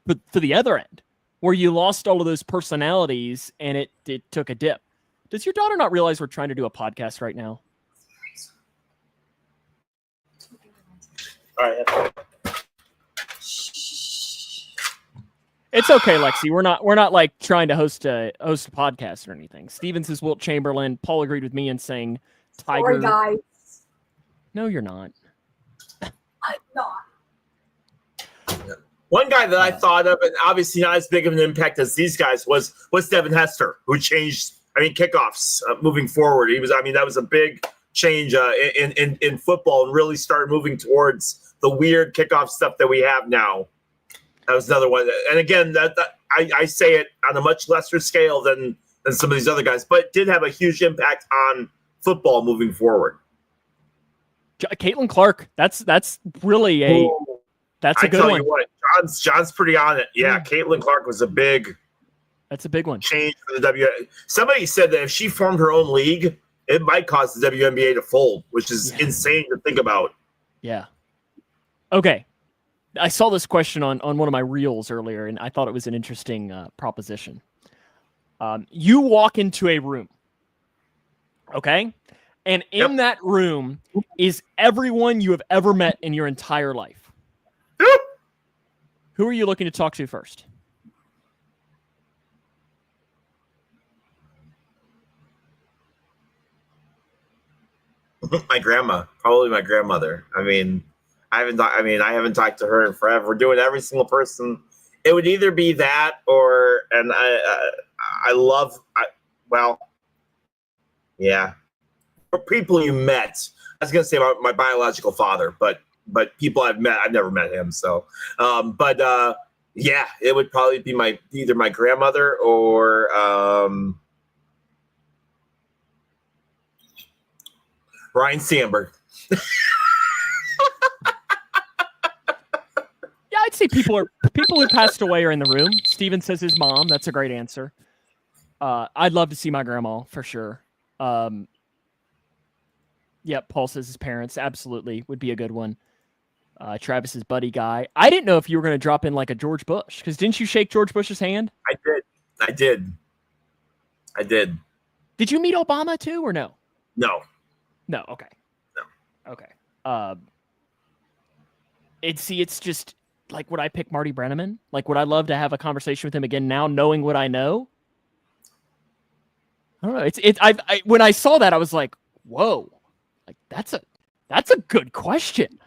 but to the other end, where you lost all of those personalities and it took a dip. Does your daughter not realize we're trying to do a podcast right now? All right. It's okay, Lexi. We're not like trying to host a podcast or anything. Stevens is Wilt Chamberlain. Paul agreed with me in saying Tiger. Sorry, guys. No, you're not. I'm not. One guy that I thought of, and obviously not as big of an impact as these guys, was Devin Hester, who changed. Kickoffs moving forward. That was a big change in football, and really started moving towards the weird kickoff stuff that we have now. That was another one. And again, I say it on a much lesser scale than some of these other guys, but did have a huge impact on football moving forward. Caitlin Clark. That's really a good one. I tell you what, John's pretty on it. Yeah, Caitlin Clark was a big. That's a big one. Change for the WNBA. Somebody said that if she formed her own league, it might cause the WNBA to fold, which is insane to think about. Yeah. Okay. I saw this question on one of my reels earlier, and I thought it was an interesting proposition. You walk into a room, okay? And in that room is everyone you have ever met in your entire life. Who are you looking to talk to first? My grandma, probably my grandmother. I haven't talked to her in forever. We're doing every single person. It would either be that or, and people you met. I was gonna say about my biological father, but people I've met, I've never met him. So, it would probably be either my grandmother or Ryan Sandberg. Yeah, I'd say people who passed away are in the room. Steven says his mom. That's a great answer. I'd love to see my grandma for sure. Paul says his parents. Absolutely would be a good one. Travis's buddy guy. I didn't know if you were going to drop in like a George Bush, because didn't you shake George Bush's hand? I did. Did you meet Obama too, or no? No. No. Okay. No. Okay. It's just like, would I pick Marty Brenneman? Like, would I love to have a conversation with him again now, knowing what I know? I don't know. When I saw that, I was like, whoa, like that's a good question.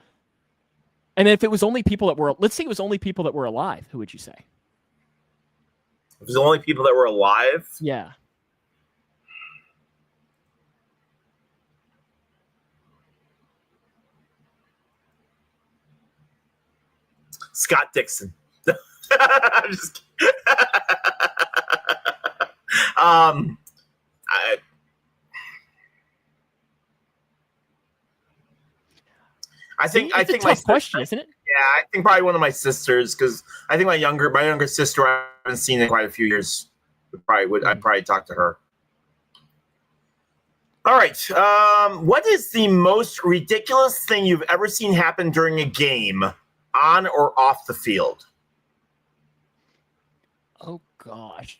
And if it was only people that were, let's say it was only people that were alive, who would you say? If it was only people that were alive? Yeah. Scott Dixon. I'm just kidding. I think it's a tough question, isn't it? Yeah, I think probably one of my sisters, because I think my younger sister, I haven't seen in quite a few years. I'd probably talk to her. All right. What is the most ridiculous thing you've ever seen happen during a game, on or off the field? Oh gosh.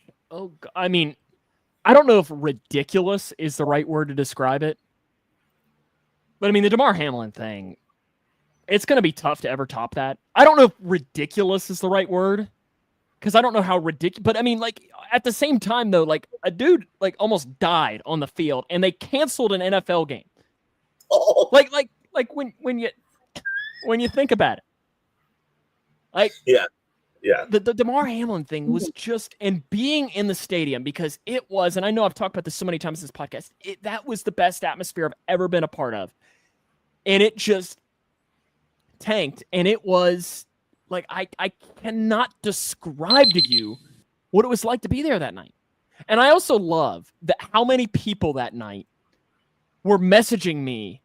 I mean, I don't know if ridiculous is the right word to describe it. But I mean, the DeMar Hamlin thing, it's going to be tough to ever top that. I don't know if ridiculous is the right word, because I don't know how ridiculous. But I mean, like, at the same time, though, like, a dude like almost died on the field, and they canceled an NFL game. Oh. Like when you think about it, like, yeah. The DeMar Hamlin thing was just, and being in the stadium, because it was, and I know I've talked about this so many times in this podcast, that was the best atmosphere I've ever been a part of. And it just tanked. And it was like, I cannot describe to you what it was like to be there that night. And I also love that how many people that night were messaging me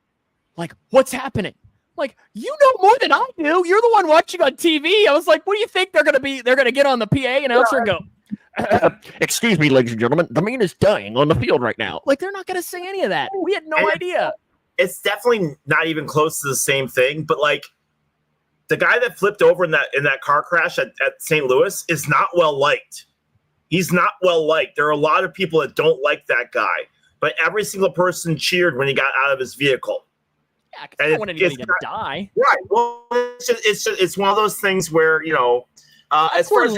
like, what's happening? Like, you know more than I do. You're the one watching on TV. I was like, what do you think they're going to get on the PA announcer and go, excuse me, ladies and gentlemen, the man is dying on the field right now. Like, they're not going to say any of that. We had no idea. It's definitely not even close to the same thing, but like, the guy that flipped over in that car crash at St. Louis is not well liked. He's not well liked. There are a lot of people that don't like that guy, but every single person cheered when he got out of his vehicle. Yeah, because I don't want anybody to die. Right. Well, it's one of those things where, you know, as far as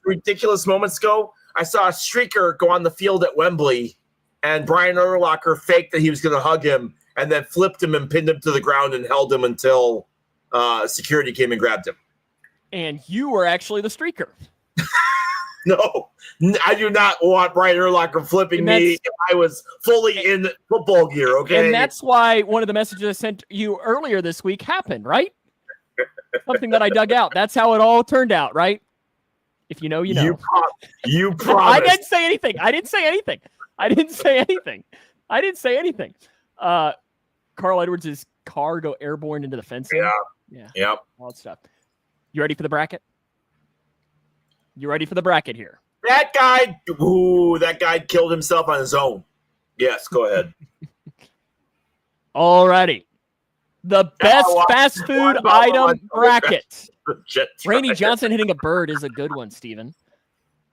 ridiculous moments go, I saw a streaker go on the field at Wembley, and Brian Urlacher faked that he was going to hug him, and then flipped him and pinned him to the ground and held him until security came and grabbed him. And you were actually the streaker. No, I do not want Brian Urlacher flipping me if I was fully in football gear, okay? And that's why one of the messages I sent you earlier this week happened, right? Something that I dug out. That's how it all turned out, right? If you know, you know. You promised. I didn't say anything. Carl Edwards' car go airborne into the fencing. Yeah. Yep. All that stuff. You ready for the bracket? You ready for the bracket here? That guy killed himself on his own. Yes, go ahead. Alrighty. The best fast food item bracket. Randy Johnson hitting a bird is a good one, Steven.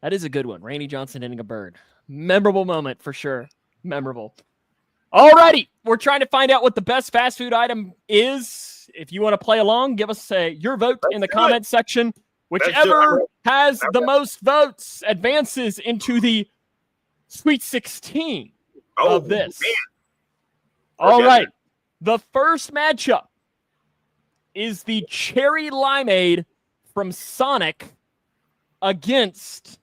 That is a good one. Randy Johnson hitting a bird. Memorable moment for sure. Memorable. Alrighty, we're trying to find out what the best fast food item is. If you want to play along, give us your vote in the comment section. Whichever has the most votes advances into the Sweet 16 of this. Man. All right, the first matchup is the Cherry Limeade from Sonic against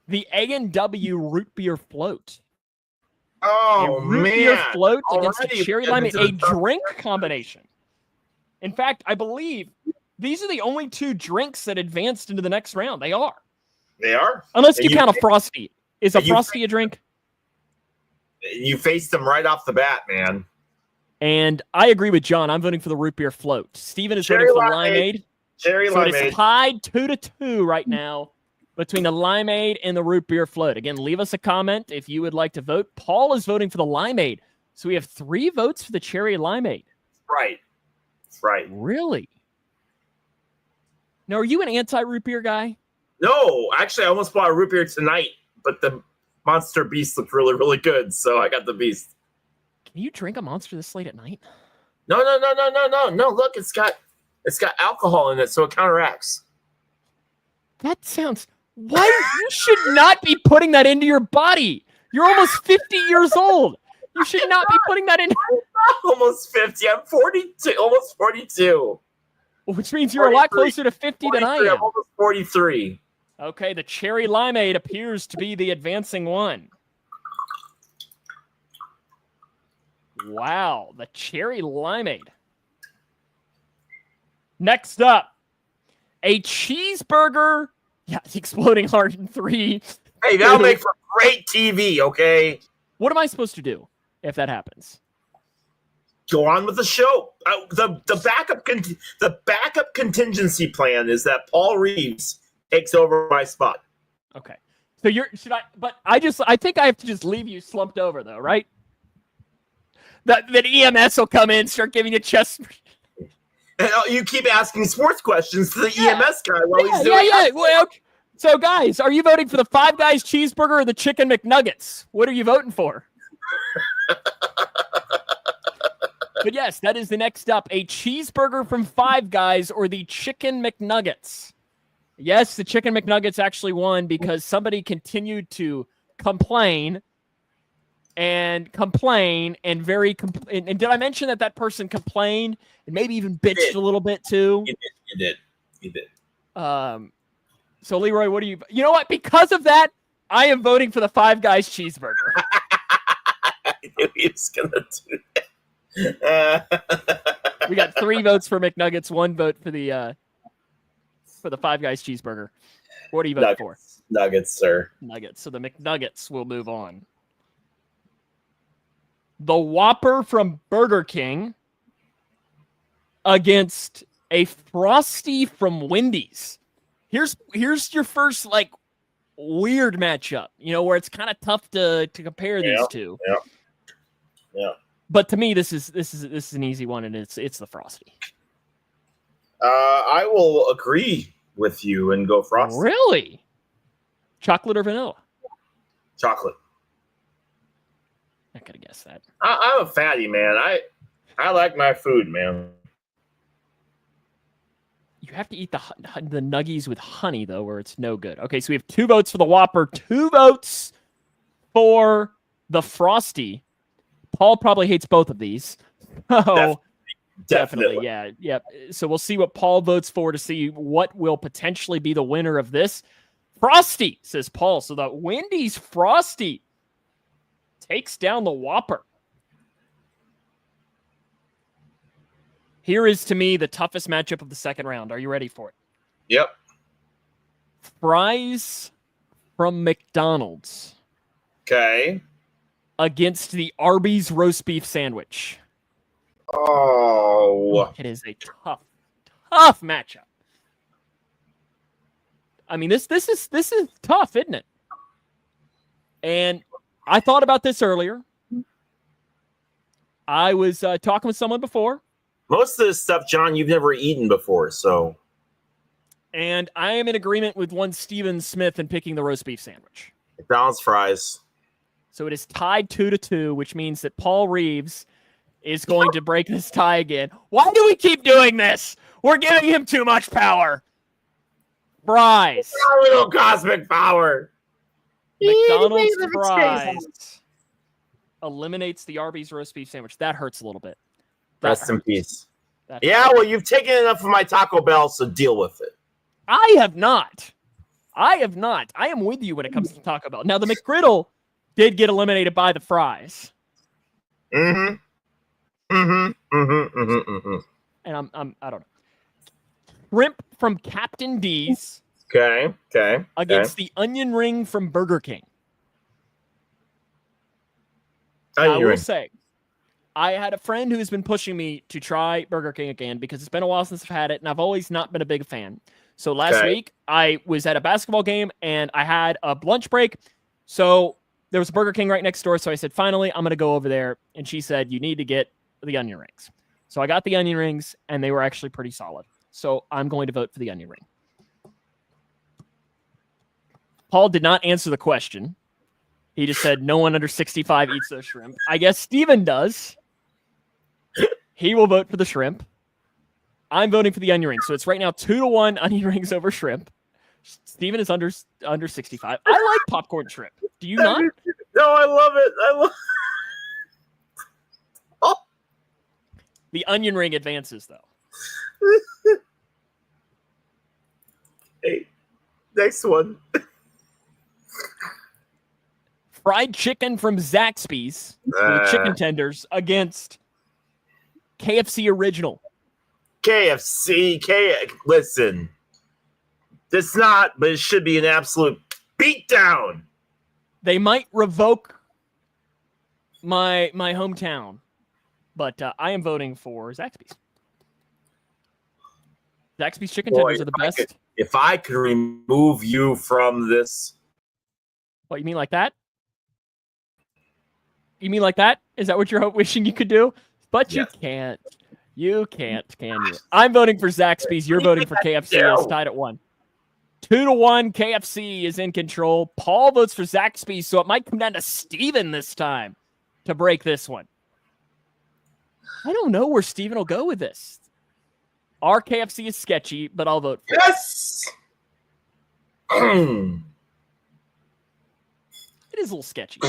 the A&W Root Beer Float. Oh, root beer float against the cherry limeade, a drink combination. In fact, I believe these are the only two drinks that advanced into the next round. They are. They are. Unless you count a Frosty. Is a Frosty a drink? You faced them right off the bat, man. And I agree with John. I'm voting for the root beer float. Steven is voting for the limeade. Cherry limeade. It is tied 2-2 right now between the limeade and the root beer float. Again, leave us a comment if you would like to vote. Paul is voting for the limeade. So we have 3 votes for the cherry limeade. Right. That's right. Really? Now, are you an anti-root beer guy? No. Actually, I almost bought a root beer tonight, but the Monster Beast looked really, really good, so I got the Beast. Can you drink a Monster this late at night? No. Look, it's got alcohol in it, so it counteracts. That sounds... Why? You should not be putting that into your body. You're almost 50 years old. You should not be putting that in. Almost 50. I'm 42. Almost 42. Which means you're a lot closer to 50 than I am. I'm almost 43. Okay, the cherry limeade appears to be the advancing one. Wow, the cherry limeade. Next up, a cheeseburger. Yeah, it's Exploding Heart in 3. Hey, that'll make for great TV, okay? What am I supposed to do if that happens? Go on with the show. The backup contingency plan is that Paul Reeves takes over my spot. Okay. So I think I have to just leave you slumped over though, right? That EMS will come in, start giving you chest. And you keep asking sports questions to the EMS guy while he's doing it. Yeah. Well, so, guys, are you voting for the Five Guys cheeseburger or the Chicken McNuggets? What are you voting for? But, yes, that is the next up. A cheeseburger from Five Guys or the Chicken McNuggets. Yes, the Chicken McNuggets actually won because somebody continued to complain and very and did I mention that person complained and maybe even bitched a little bit too? You did. So Leroy, what do you know what? Because of that, I am voting for the Five Guys cheeseburger. I knew he was gonna do that. We got 3 votes for McNuggets, 1 vote for the Five Guys cheeseburger. What are you voting for? Nuggets, sir. Nuggets. So the McNuggets will move on. The Whopper from Burger King against a Frosty from Wendy's. Here's your first weird matchup, where it's kind of tough to compare these two. Yeah. But to me, this is an easy one, and it's the Frosty. I will agree with you and go Frosty. Really? Chocolate or vanilla? Chocolate. I could have guessed that. I'm a fatty man. I like my food, man. You have to eat the nuggies with honey, though, or it's no good. Okay, so we have 2 votes for the Whopper, 2 votes for the Frosty. Paul probably hates both of these. Oh, definitely. Yeah. So we'll see what Paul votes for to see what will potentially be the winner of this. Frosty, says Paul. So the Wendy's Frosty takes down the Whopper. Here is, to me, the toughest matchup of the second round. Are you ready for it? Yep. Fries from McDonald's. Okay. Against the Arby's roast beef sandwich. Oh. It is a tough matchup. I mean, this is tough, isn't it? And I thought about this earlier. I was talking with someone before. Most of this stuff, John, you've never eaten before, so. And I am in agreement with one Steven Smith in picking the roast beef sandwich. McDonald's fries. So it is tied 2-2, which means that Paul Reeves is going to break this tie again. Why do we keep doing this? We're giving him too much power. Fries. A little cosmic power. McDonald's fries eliminates the Arby's roast beef sandwich. That hurts a little bit. Rest in peace. That Yeah, hurts. well, you've taken enough of my Taco Bell, so deal with it. I have not. I am with you when it comes to Taco Bell. Now, the McGriddle did get eliminated by the fries. And And I don't know. Shrimp from Captain D's Okay. against the onion ring from Burger King. I I will say, I had a friend who's been pushing me to try Burger King again because it's been a while since I've had it, and I've always not been a big fan. So last week, I was at a basketball game, and I had a lunch break. So there was a Burger King right next door, so I said, finally, I'm going to go over there. And she said, you need to get the onion rings. So I got the onion rings, and they were actually pretty solid. So I'm going to vote for the onion ring. Paul did not answer the question. He just said no one under 65 eats those shrimp. I guess Steven does. He will vote for the shrimp. I'm voting for the onion ring. So it's right now 2-1 onion rings over shrimp. Steven is under 65. I like popcorn shrimp. Do you not? No, I love it. Oh. The onion ring advances, though. Hey, next one. Fried chicken from Zaxby's, the chicken tenders, against KFC Original. KFC. Listen, it's not, but it should be an absolute beatdown. They might revoke my hometown, but I am voting for Zaxby's. Zaxby's chicken tenders are the best. If I could remove you from this. What, you mean like that? You mean like that? Is that what you're wishing you could do? But you can't. You can't, can you? I'm voting for Zaxby's. You're voting for KFC. It's tied at 1. 2-1. KFC is in control. Paul votes for Zaxby's, so it might come down to Steven this time to break this one. I don't know where Steven will go with this. Our KFC is sketchy, but I'll vote for it. Yes! It is a little sketchy.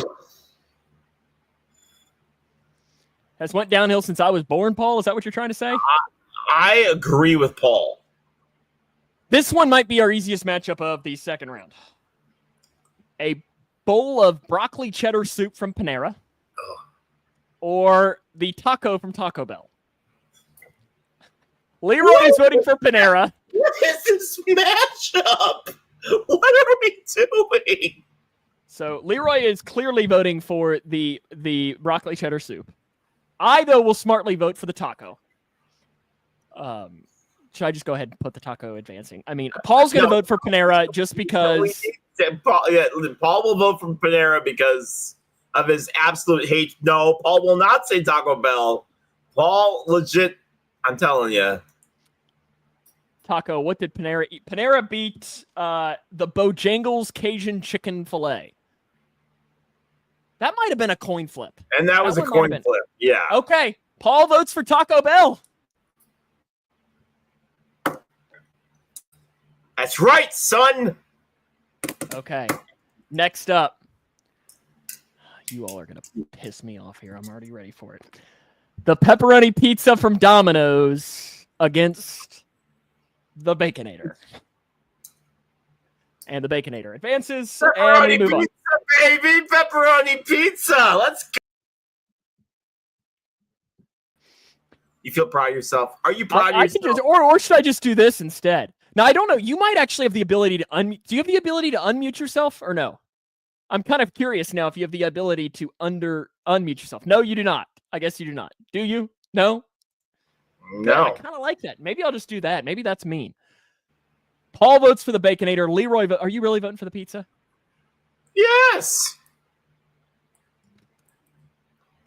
Has went downhill since I was born, Paul? Is that what you're trying to say? I agree with Paul. This one might be our easiest matchup of the second round. A bowl of broccoli cheddar soup from Panera or the taco from Taco Bell. Leroy is voting for Panera. What is this matchup? What are we doing? So Leroy is clearly voting for the broccoli cheddar soup. I, though, will smartly vote for the taco. Should I just go ahead and put the taco advancing? I mean, Paul's going to vote for Panera just because... Paul will vote for Panera because of his absolute hate. No, Paul will not say Taco Bell. Paul, legit, I'm telling you. Taco, what did Panera eat? Panera beat the Bojangles Cajun Chicken Filet. That might have been a coin flip. And that was a coin flip. Yeah. Okay. Paul votes for Taco Bell. That's right, son. Okay. Next up. You all are going to piss me off here. I'm already ready for it. The pepperoni pizza from Domino's against the Baconator. And the Baconator advances. And we move on. Baby, pepperoni pizza. Let's go. You feel proud of yourself? Are you proud of yourself? Or should I just do this instead? Now, I don't know. You might actually have the ability to unmute. Do you have the ability to unmute yourself or no? I'm kind of curious now if you have the ability to unmute yourself. No, you do not. I guess you do not. Do you? No? No. I kind of like that. Maybe I'll just do that. Maybe that's mean. Paul votes for the Baconator. Leroy, are you really voting for the pizza? Yes.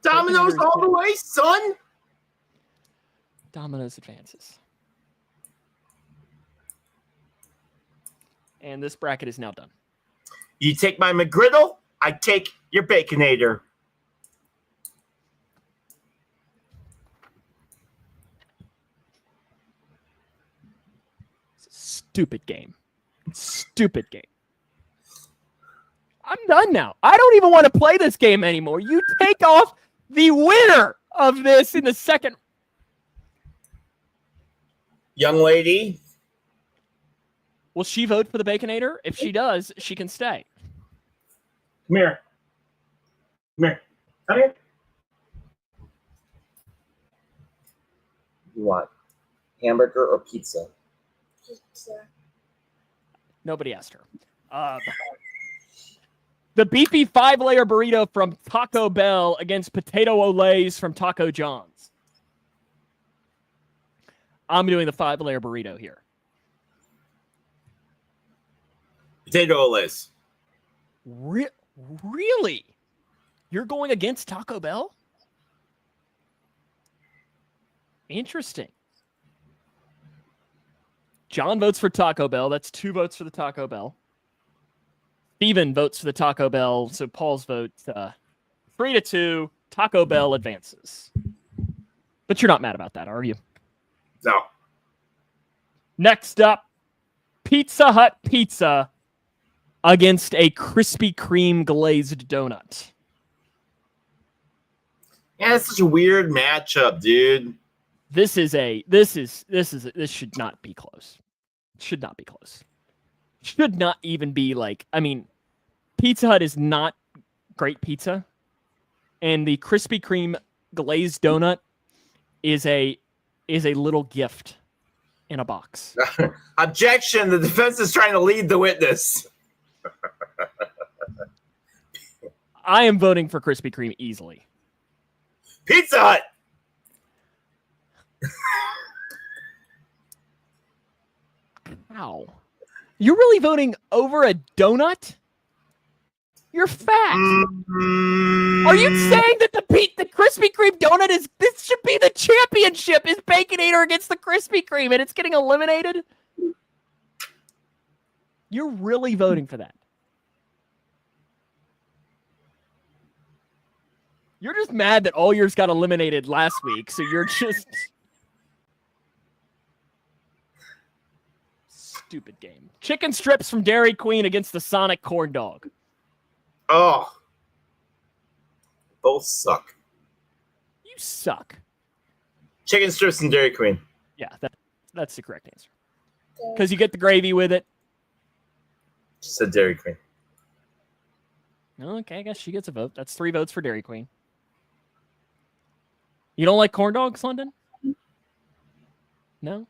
Domino's all the way, son. Domino's advances. And this bracket is now done. You take my McGriddle I take your Baconator. Stupid game. Stupid game. I'm done now. I don't even want to play this game anymore. You take off the winner of this in the second. Young lady. Will she vote for the Baconator? If she does, she can stay. Come here. Come here. Come here. You want hamburger or pizza? Pizza. Nobody asked her. The beefy 5-layer burrito from Taco Bell against potato olays from Taco John's. I'm doing the 5-layer burrito here. Potato olays. Really? You're going against Taco Bell? Interesting. John votes for Taco Bell. That's 2 votes for the Taco Bell. Steven votes for the Taco Bell. So Paul's vote 3-2. Taco Bell advances. But you're not mad about that, are you? No. Next up, Pizza Hut pizza against a Krispy Kreme glazed donut. Yeah, it's such a weird matchup, dude. This should not be close. Should not be close. Should not even be like, I mean, Pizza Hut is not great pizza. And the Krispy Kreme glazed donut is a little gift in a box. Objection, the defense is trying to lead the witness. I am voting for Krispy Kreme easily. Pizza Hut. Wow. You're really voting over a donut? You're fat. Are you saying that the Krispy Kreme donut this should be the championship is Baconator against the Krispy Kreme and it's getting eliminated? You're really voting for that. You're just mad that all yours got eliminated last week, so you're just... Stupid game. Chicken strips from Dairy Queen against the Sonic corn dog. Oh. Both suck. You suck. Chicken strips and Dairy Queen. Yeah, that's the correct answer. Because you get the gravy with it. She said Dairy Queen. Okay, I guess she gets a vote. That's 3 votes for Dairy Queen. You don't like corn dogs, London? No?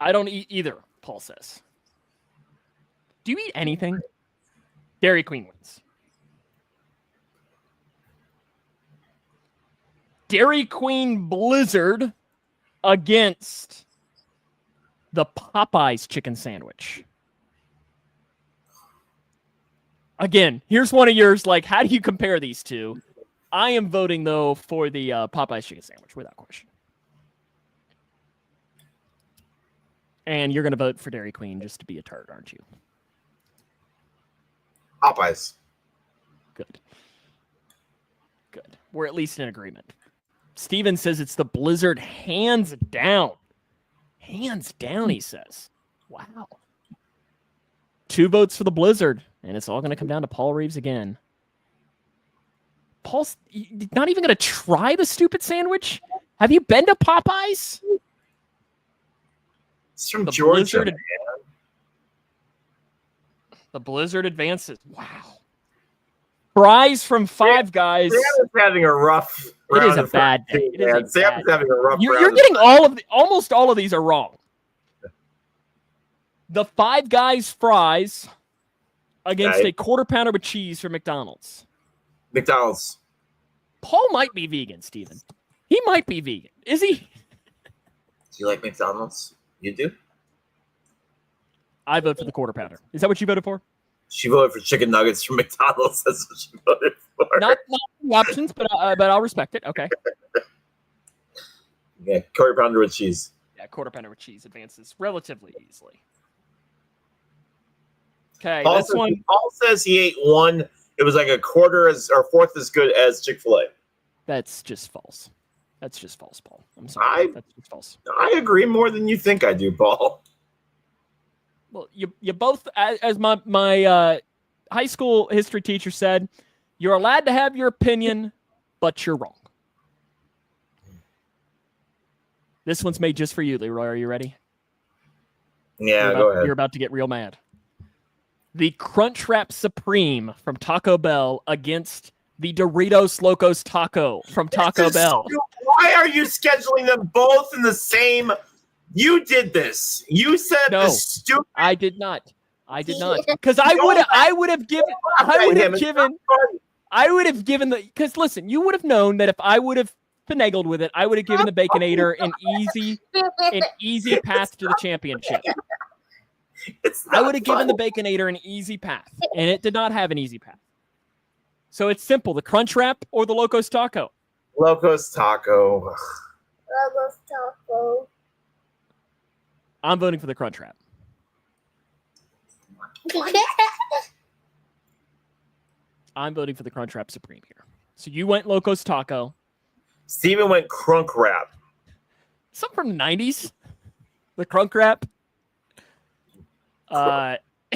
I don't eat either, Paul says. Do you eat anything? Dairy Queen wins. Dairy Queen Blizzard against the Popeyes chicken sandwich. Again, here's one of yours. Like, how do you compare these two? I am voting, though, for the Popeyes chicken sandwich, without question. And you're going to vote for Dairy Queen just to be a turd, aren't you? Popeyes. Good. Good. We're at least in agreement. Steven says it's the Blizzard hands down. Hands down, he says. Wow. 2 votes for the Blizzard, and it's all going to come down to Paul Reeves again. Paul's not even going to try the stupid sandwich? Have you been to Popeyes? It's from The Georgia. Blizzard, the Blizzard advances. Wow. Fries from Five Guys. Sam is having a rough It is round a of bad day. fighting, It is man. a Sam bad is having a rough You're round. getting almost all of these are wrong. The Five Guys fries against a quarter pounder with cheese from McDonald's. McDonald's. Paul might be vegan, Steven. He might be vegan. Is he? Do you like McDonald's? You do? I vote for the quarter pounder. Is that what you voted for? She voted for chicken nuggets from McDonald's. That's what she voted for. Not the options, but I'll respect it. Okay. Yeah, quarter pounder with cheese. Yeah, quarter pounder with cheese advances relatively easily. Okay, Paul this says, one. Paul says he ate one. It was like a fourth as good as Chick-fil-A. That's just false. That's just false, Paul. I'm sorry. That's just false. I agree more than you think I do, Paul. Well, you both, as my high school history teacher said, you're allowed to have your opinion, but you're wrong. This one's made just for you, Leroy. Are you ready? Yeah, go ahead. You're about to get real mad. The Crunchwrap Supreme from Taco Bell against the Doritos Locos Taco from Taco Bell. Why are you scheduling them both in the same? You did this. You said No, the stupid. I did not. Because I would have given the, because listen, you would have known that if I would have finagled with it, I would have given the Baconator an easy path to the championship. I would have given the Baconator an easy path, and it did not have an easy path. So it's simple: the Crunchwrap or the Locos Taco. Locos Taco. Locos Taco. I'm voting for the Crunchwrap. I'm voting for the Crunchwrap Supreme here. So you went Locos Taco. Steven went Crunk Wrap. Something from the 90s. The Crunk Wrap.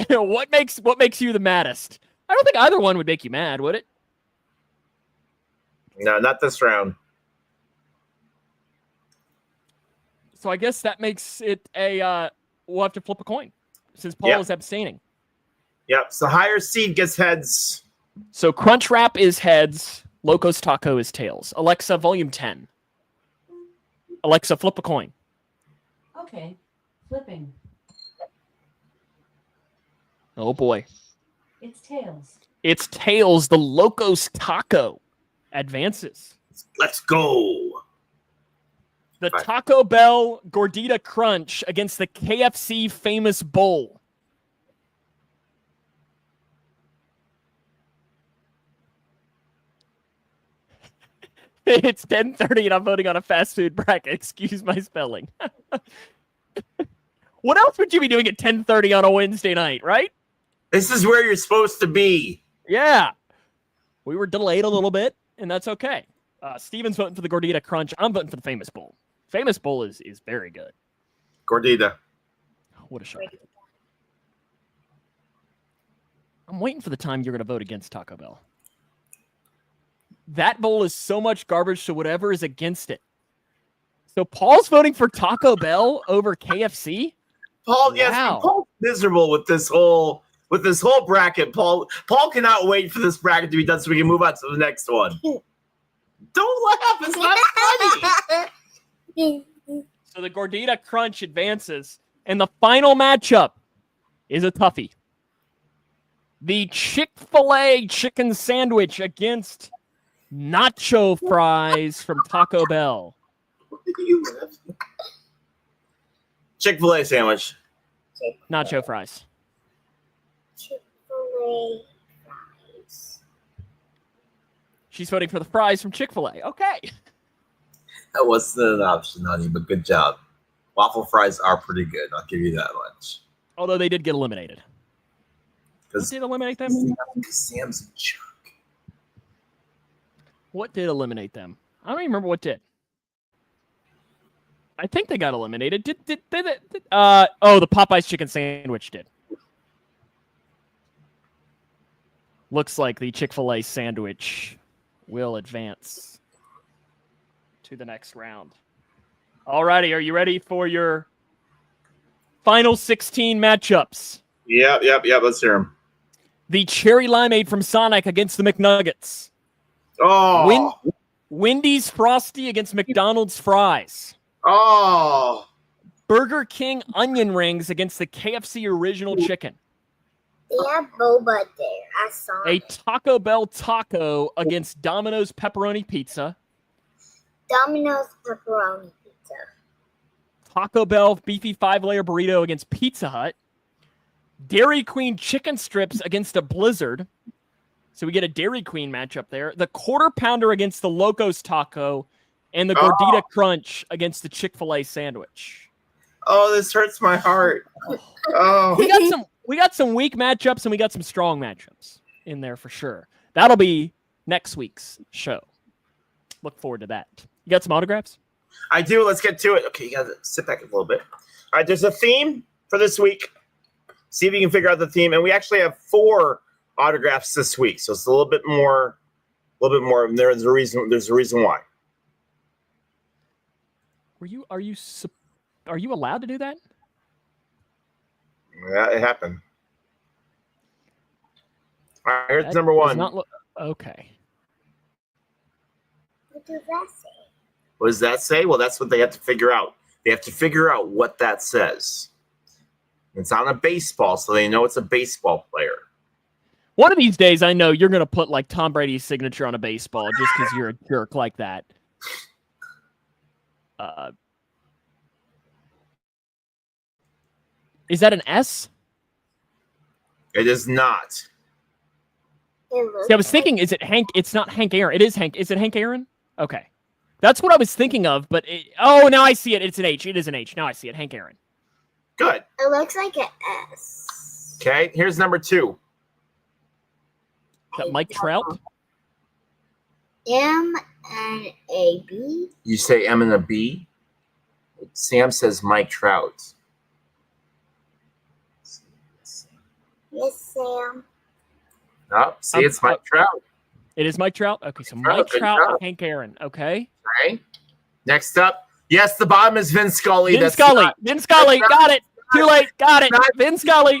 What makes you the maddest? I don't think either one would make you mad, would it? No, not this round. So I guess that makes it a we'll have to flip a coin since Paul is abstaining. Yep. So higher seed gets heads. So Crunchwrap is heads. Locos Taco is tails. Alexa, volume 10. Alexa, flip a coin. Okay, flipping. Oh boy. It's tails. It's tails. The Locos Taco advances. Let's go. The Taco Bell Gordita Crunch against the KFC Famous Bowl. It's 10:30 and I'm voting on a fast food bracket. Excuse my spelling. What else would you be doing at 10:30 on a Wednesday night, right? This is where you're supposed to be. Yeah. We were delayed a little bit, and that's okay. Steven's voting for the Gordita Crunch. I'm voting for the Famous Bowl. Famous Bowl is very good. Gordita. What a shock. I'm waiting for the time you're going to vote against Taco Bell. That bowl is so much garbage to whatever is against it. So Paul's voting for Taco Bell over KFC? Paul, Wow. yes, Paul's miserable with this whole bracket. Paul cannot wait for this bracket to be done so we can move on to the next one. Don't laugh, it's not funny. So the Gordita Crunch advances, and the final matchup is a toughie. The Chick-fil-A chicken sandwich against nacho fries from Taco Bell. Chick-fil-A sandwich. Nacho fries. Chick-fil-A fries. She's voting for the fries from Chick-fil-A. Okay. That wasn't an option, honey, but good job. Waffle fries are pretty good. I'll give you that much. Although they did get eliminated. What Because did eliminate them? Sam's a jerk. What did eliminate them? I don't even remember what did. I think they got eliminated. Did the Popeyes chicken sandwich did. Looks like the Chick-fil-A sandwich will advance to the next round. Alrighty, are you ready for your final 16 matchups? Yep. Let's hear him. The cherry limeade from Sonic against the McNuggets. Oh. Wendy's Frosty against McDonald's fries. Oh. Burger King onion rings against the KFC original chicken. They have boba there. I saw A it. Taco Bell taco against Domino's pepperoni pizza. Domino's pepperoni pizza. Taco Bell beefy 5-layer burrito against Pizza Hut. Dairy Queen chicken strips against a Blizzard. So we get a Dairy Queen matchup there. The Quarter Pounder against the Locos Taco. And the Gordita Crunch against the Chick-fil-A sandwich. Oh, this hurts my heart. Oh. we got some weak matchups and we got some strong matchups in there for sure. That'll be next week's show. Look forward to that. You got some autographs? I do. Let's get to it. Okay, you got to sit back a little bit. All right, there's a theme for this week. See if you can figure out the theme. And we actually have 4 autographs this week, so it's a little bit more. And there's a reason. There's a reason why. Are you allowed to do that? Yeah, it happened. All right, here's number 1. Okay. What does that say? What does that say? Well, that's what they have to figure out. They have to figure out what that says. It's on a baseball, so they know it's a baseball player. One of these days, I know you're going to put like Tom Brady's signature on a baseball just because you're a jerk like that. Is that an S? It is not. See, I was thinking, is it Hank? It's not Hank Aaron. It is Hank. Is it Hank Aaron? Okay. That's what I was thinking of, but now I see it. It's an H. It is an H. Now I see it. Hank Aaron. Good. It looks like an S. Okay, here's number 2. Is that Mike Trout? M and a B. You say M and a B? Sam says Mike Trout. Yes, Sam. Oh, see, it's Mike Trout. It is Mike Trout? Okay, so Trout, Mike good Trout job. and Hank Aaron. Okay. Okay. Next up. Yes, the bottom is Vin Scully. Vin Scully. Vin Scully. Got it. Too late. Got it. Vin Scully.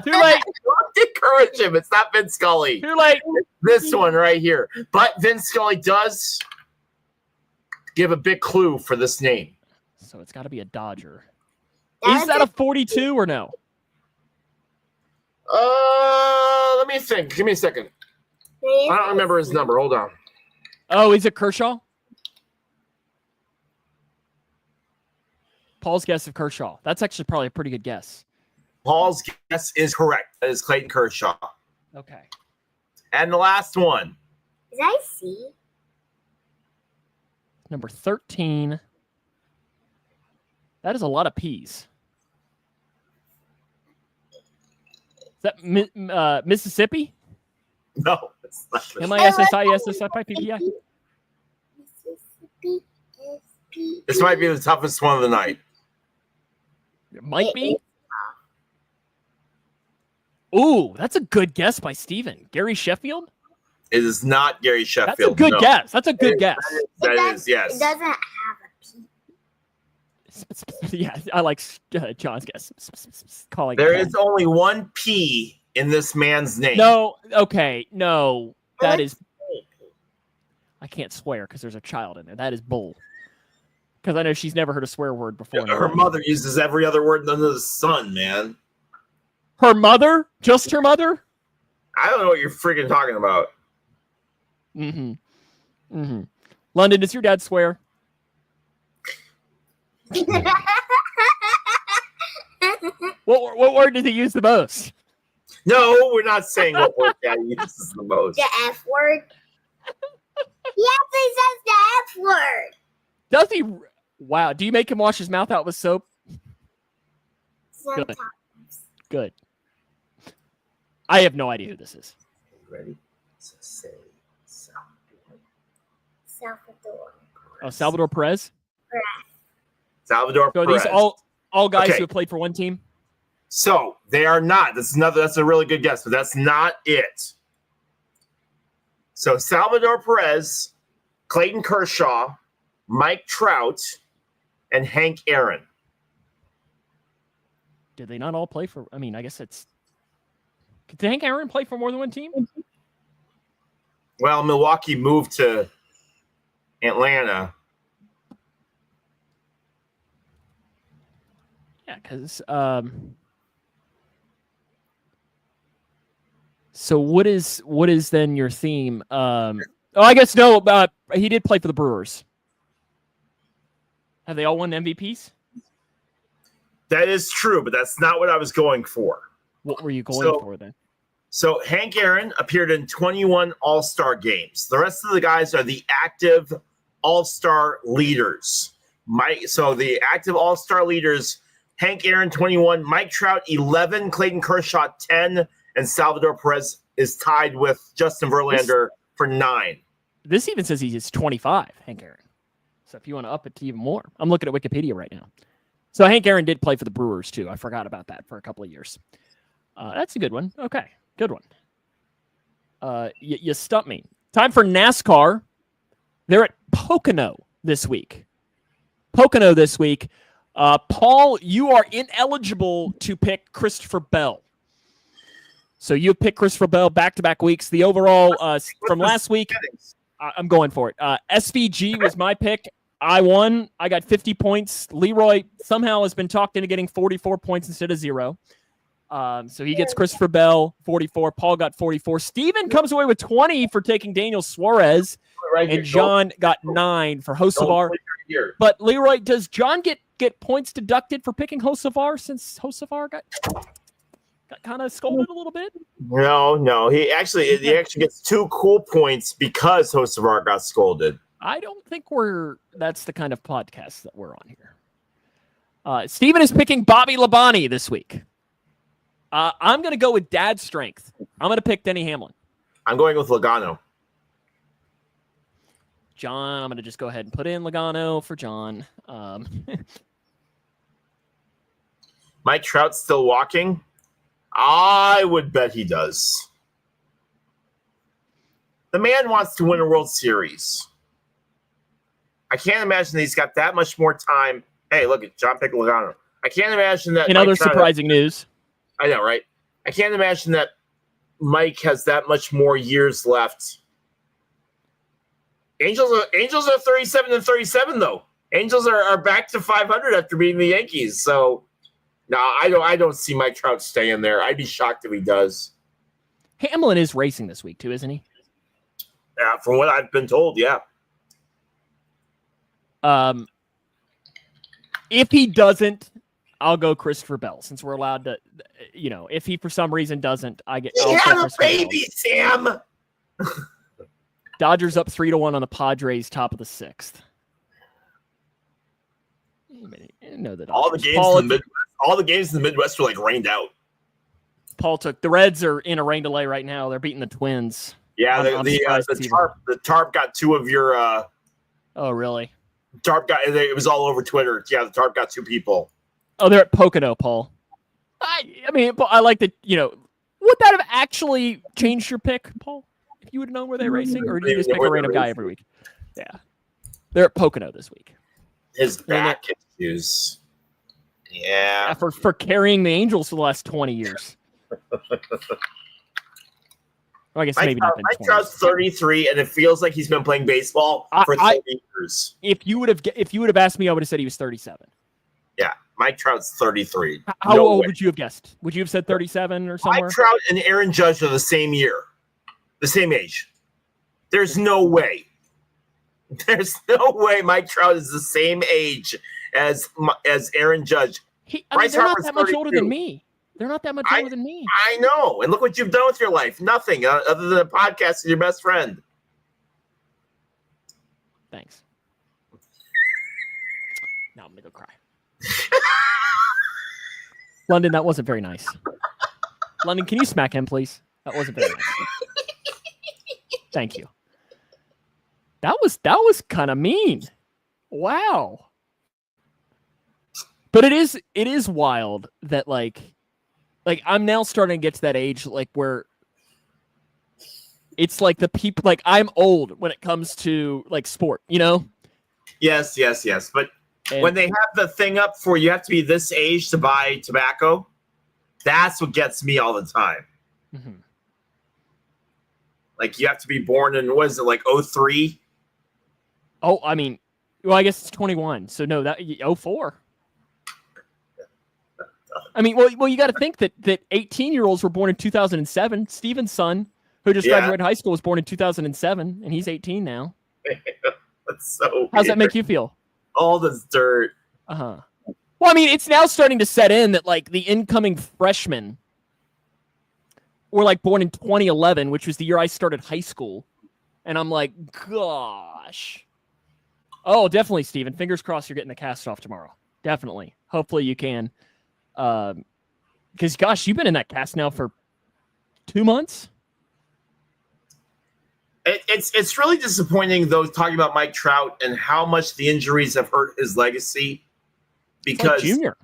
Too late. Don't encourage him. It's not Vin Scully. Too late. This one right here. But Vin Scully does give a big clue for this name. So it's got to be a Dodger. That's Is that a 42 or no? Let me think. Give me a second. I don't remember his number. Hold on. Oh, is it Kershaw? Paul's guess of Kershaw. That's actually probably a pretty good guess. Paul's guess is correct. That is Clayton Kershaw. Okay. And the last one. Is that a C? Number 13. That is a lot of P's. Is that Mississippi? No, it's not. MISSISSIPPI? Mississippi SP. This might be the toughest one of the night. It might be. Ooh, that's a good guess by Steven. Gary Sheffield? It is not Gary Sheffield. That's a good no. guess. That's a good guess. That is, yes. It doesn't have a P. Yeah, I like John's guess. Calling There it is only one P in this man's name. No, okay, no. That is... I can't swear because there's a child in there. That is bull. Because I know she's never heard a swear word before. in her Her life. mother uses every other word under the sun, man. Her mother? Just her mother? I don't know what you're freaking talking about. Mm-hmm. Mm-hmm. London, does your dad swear? What word did he use the most? No, we're not saying what word Dad uses the most. The F word. Yes, he says the F word. Does he? Wow. Do you make him wash his mouth out with soap? Sometimes. Good. I have no idea who this is. Ready? So say Salvador. Salvador. Oh, Salvador Perez? Salvador So are Perez. these all guys Okay. who have played for one team? So they are not. That's a really good guess, but that's not it. So Salvador Perez, Clayton Kershaw, Mike Trout, and Hank Aaron. Did they not all play for? I mean, I guess it's. Did Hank Aaron play for more than one team? Well, Milwaukee moved to Atlanta. Yeah, because so what is then your theme? I guess no. He did play for the Brewers. Have they all won MVPs? That is true, but that's not what I was going for. What were you going for then? So Hank Aaron appeared in 21 All-Star games. The rest of the guys are the active All-Star leaders. So the active All-Star leaders, Hank Aaron 21, Mike Trout 11, Clayton Kershaw 10, and Salvador Perez is tied with Justin Verlander for 9. This even says he's 25, Hank Aaron. So if you want to up it to even more, I'm looking at Wikipedia right now. So Hank Aaron did play for the Brewers too. I forgot about that for a couple of years. That's a good one. Okay, good one. You stumped me. Time for NASCAR. They're at Pocono this week. Paul, you are ineligible to pick Christopher Bell. So you picked Christopher Bell back-to-back weeks. The overall from last week, I'm going for it. SVG was my pick. I won. I got 50 points. Leroy somehow has been talked into getting 44 points instead of 0. So he gets Christopher Bell, 44. Paul got 44. Steven comes away with 20 for taking Daniel Suarez. And John got 9 for Hocevar. But Leroy, does John get points deducted for picking Hocevar since Hocevar got kind of scolded a little bit? No. He actually gets 2 cool points because Hocevar got scolded. I don't think that's the kind of podcast that we're on here. Steven is picking Bobby Labonte this week. I'm going to go with dad strength. I'm going to pick Denny Hamlin. I'm going with Logano. John, I'm going to just go ahead and put in Logano for John. Mike Trout's still walking? I would bet he does. The man wants to win a World Series. I can't imagine that he's got that much more time. Hey, look at John picked Logano. I can't imagine that. In other surprising news. I know, right? I can't imagine that Mike has that much more years left. Angels are 37 and 37 though. Angels are back to 500 after beating the Yankees. So no, I don't see Mike Trout staying there. I'd be shocked if he does. Hamlin is racing this week too, isn't he? Yeah, from what I've been told, yeah. If he doesn't, I'll go Christopher Bell since we're allowed to. If he for some reason doesn't, He had a baby, Sam. Dodgers up 3-1 on the Padres, top of the 6th. Know that all the games in the Midwest were like rained out. Paul took the Reds are in a rain delay right now. They're beating the Twins. Yeah, the tarp got 2 of your. Oh, really? Tarp got it was all over Twitter. Yeah, the tarp got 2 people. Oh, they're at Pocono, Paul. I mean, I like that. Would that have actually changed your pick, Paul? If you would have known where they're racing, or did you just pick a random guy every week? Yeah, they're at Pocono this week. His back issues. Yeah, for carrying the Angels for the last 20 years. Well, I guess maybe not. Mike Trout's 33, and it feels like he's been playing baseball for 30 years. If you would have asked me, I would have said he was 37. Yeah, Mike Trout's 33. How old would you have guessed? Would you have said 37 or somewhere? Mike Trout and Aaron Judge are the same year, the same age. There's no way. There's no way Mike Trout is the same age as Aaron Judge. They're not that much older than me. They're not that much older than me. I know. And look what you've done with your life. Nothing other than a podcast with your best friend. Thanks. Now I'm going to go cry. London, that wasn't very nice. London, can you smack him, please? That wasn't very nice. Thank you. That was kind of mean. Wow. But it is wild that like I'm now starting to get to that age like where it's like the people like I'm old when it comes to like sport, Yes. But when they have the thing up for you have to be this age to buy tobacco, that's what gets me all the time. Mm-hmm. Like you have to be born in what is it like 03? Oh, I mean, well, I guess it's 21. So no, that 04. I mean, well, you got to think that 18-year-olds were born in 2007. Steven's son, who just graduated high school, was born in 2007, and he's 18 now. That's so weird. How's that make you feel? All this dirt. Uh-huh. Well, I mean, it's now starting to set in that, like, the incoming freshmen were, like, born in 2011, which was the year I started high school. And I'm like, gosh. Oh, definitely, Steven. Fingers crossed you're getting the cast off tomorrow. Definitely. Hopefully you can. Because, gosh, you've been in that cast now for 2 months. It's really disappointing, though, talking about Mike Trout and how much the injuries have hurt his legacy. Because like Junior.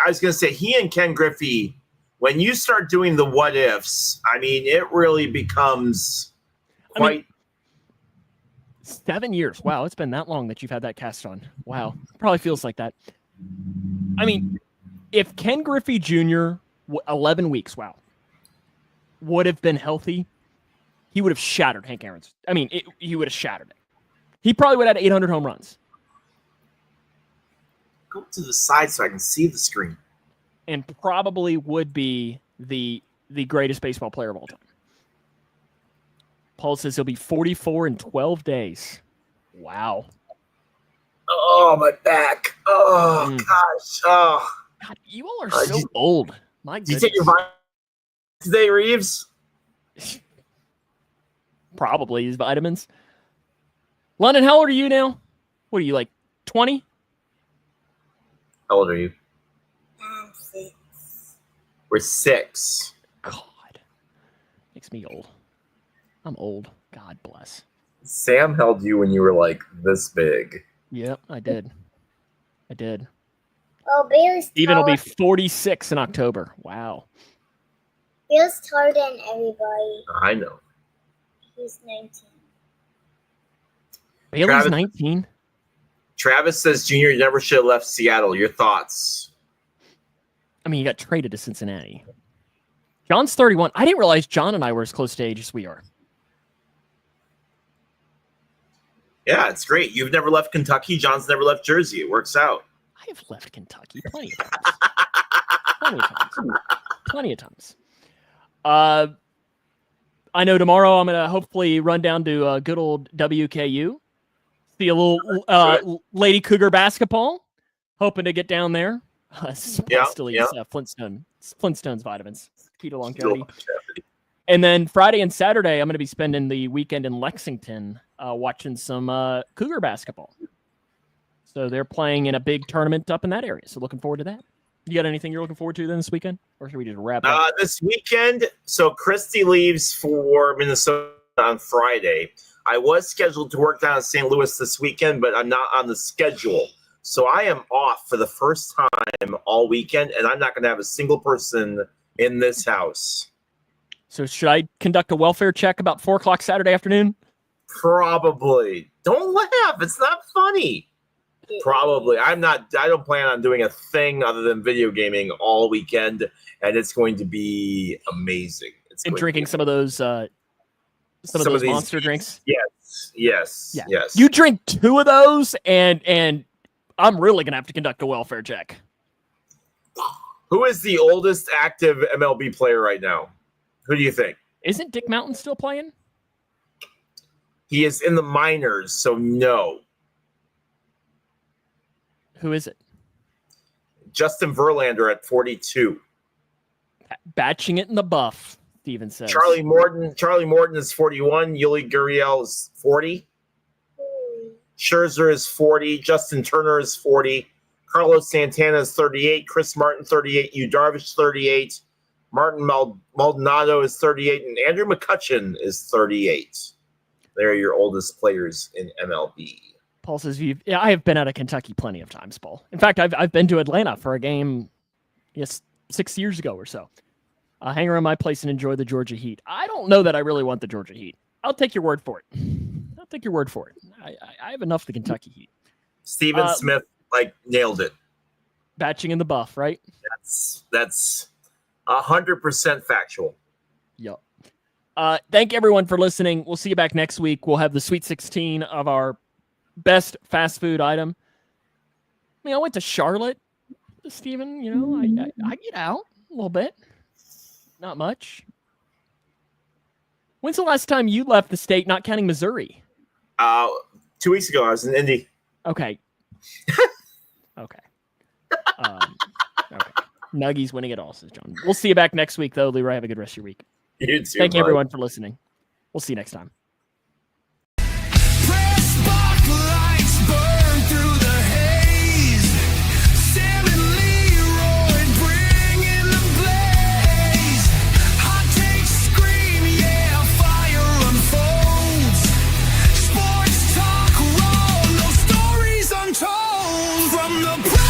I was going to say, he and Ken Griffey, when you start doing the what ifs, I mean, it really becomes quite. 7 years. Wow, it's been that long that you've had that cast on. Wow, probably feels like that. I mean, if Ken Griffey Jr. 11 weeks, wow, would have been healthy, he would have shattered Hank Aaron's. I mean, he would have shattered it. He probably would have had 800 home runs. Go to the side so I can see the screen. And probably would be the greatest baseball player of all time. Paul says he'll be 44 in 12 days. Wow. Oh, my back. Oh, gosh. Oh. God, you all are so old. My Did you goodness. take your vitamins today, Reeves? Probably his vitamins. London, how old are you now? What are you, like 20? How old are you? 6. We're 6. God. Makes me old. I'm old. God bless. Sam held you when you were like this big. Yep, I did. Oh, Bill's Steven will be taller. 46 in October. Wow. Bill's taller than everybody. I know. He's 19. Bailey's Travis- 19. Travis says Junior never should have left Seattle. Your thoughts? I mean, he got traded to Cincinnati. John's 31. I didn't realize John and I were as close to age as we are. Yeah, it's great. You've never left Kentucky. John's never left Jersey. It works out. I have left Kentucky plenty of times. Plenty of times. I know tomorrow I'm going to hopefully run down to good old WKU. See a little Lady Cougar basketball. Hoping to get down there. Still eats Flintstones vitamins. Key to longevity. And then Friday and Saturday, I'm going to be spending the weekend in Lexington watching some Cougar basketball. So they're playing in a big tournament up in that area. So looking forward to that. You got anything you're looking forward to then this weekend? Or should we just wrap up? This weekend, so Christy leaves for Minnesota on Friday. I was scheduled to work down in St. Louis this weekend, but I'm not on the schedule. So I am off for the first time all weekend, and I'm not going to have a single person in this house. So should I conduct a welfare check about 4 o'clock Saturday afternoon? Probably. Don't laugh. It's not funny. Probably. I don't plan on doing a thing other than video gaming all weekend, and it's going to be amazing. And drinking some of those these monster drinks? Yes. You drink 2 of those, and I'm really going to have to conduct a welfare check. Who is the oldest active MLB player right now? Who do you think? Isn't Dick Mountain still playing? He is in the minors, so no. Who is it? Justin Verlander at 42. Batching it in the buff, Steven says. Charlie Morton is 41. Yuli Gurriel is 40. Scherzer is 40. Justin Turner is 40. Carlos Santana is 38. Chris Martin, 38. Yu Darvish, 38. Martin Maldonado is 38. And Andrew McCutchen is 38. They're your oldest players in MLB. Paul says, I have been out of Kentucky plenty of times, Paul. In fact, I've been to Atlanta for a game 6 years ago or so. Hang around my place and enjoy the Georgia Heat. I don't know that I really want the Georgia Heat. I'll take your word for it. I have enough of the Kentucky Heat. Stephen Smith nailed it. Batching in the buff, right? That's 100% factual. Yep. Thank everyone for listening. We'll see you back next week. We'll have the Sweet 16 of our best fast food item. I mean, I went to Charlotte, Stephen. I get out a little bit. Not much. When's the last time you left the state, not counting Missouri? 2 weeks ago, I was in Indy. Okay. Okay. Nuggies winning it all, says John. We'll see you back next week, though. Leroy, have a good rest of your week. You too, Thank you, bud. everyone, for listening. We'll see you next time. Burn through the haze. Sam and Leroy bring from the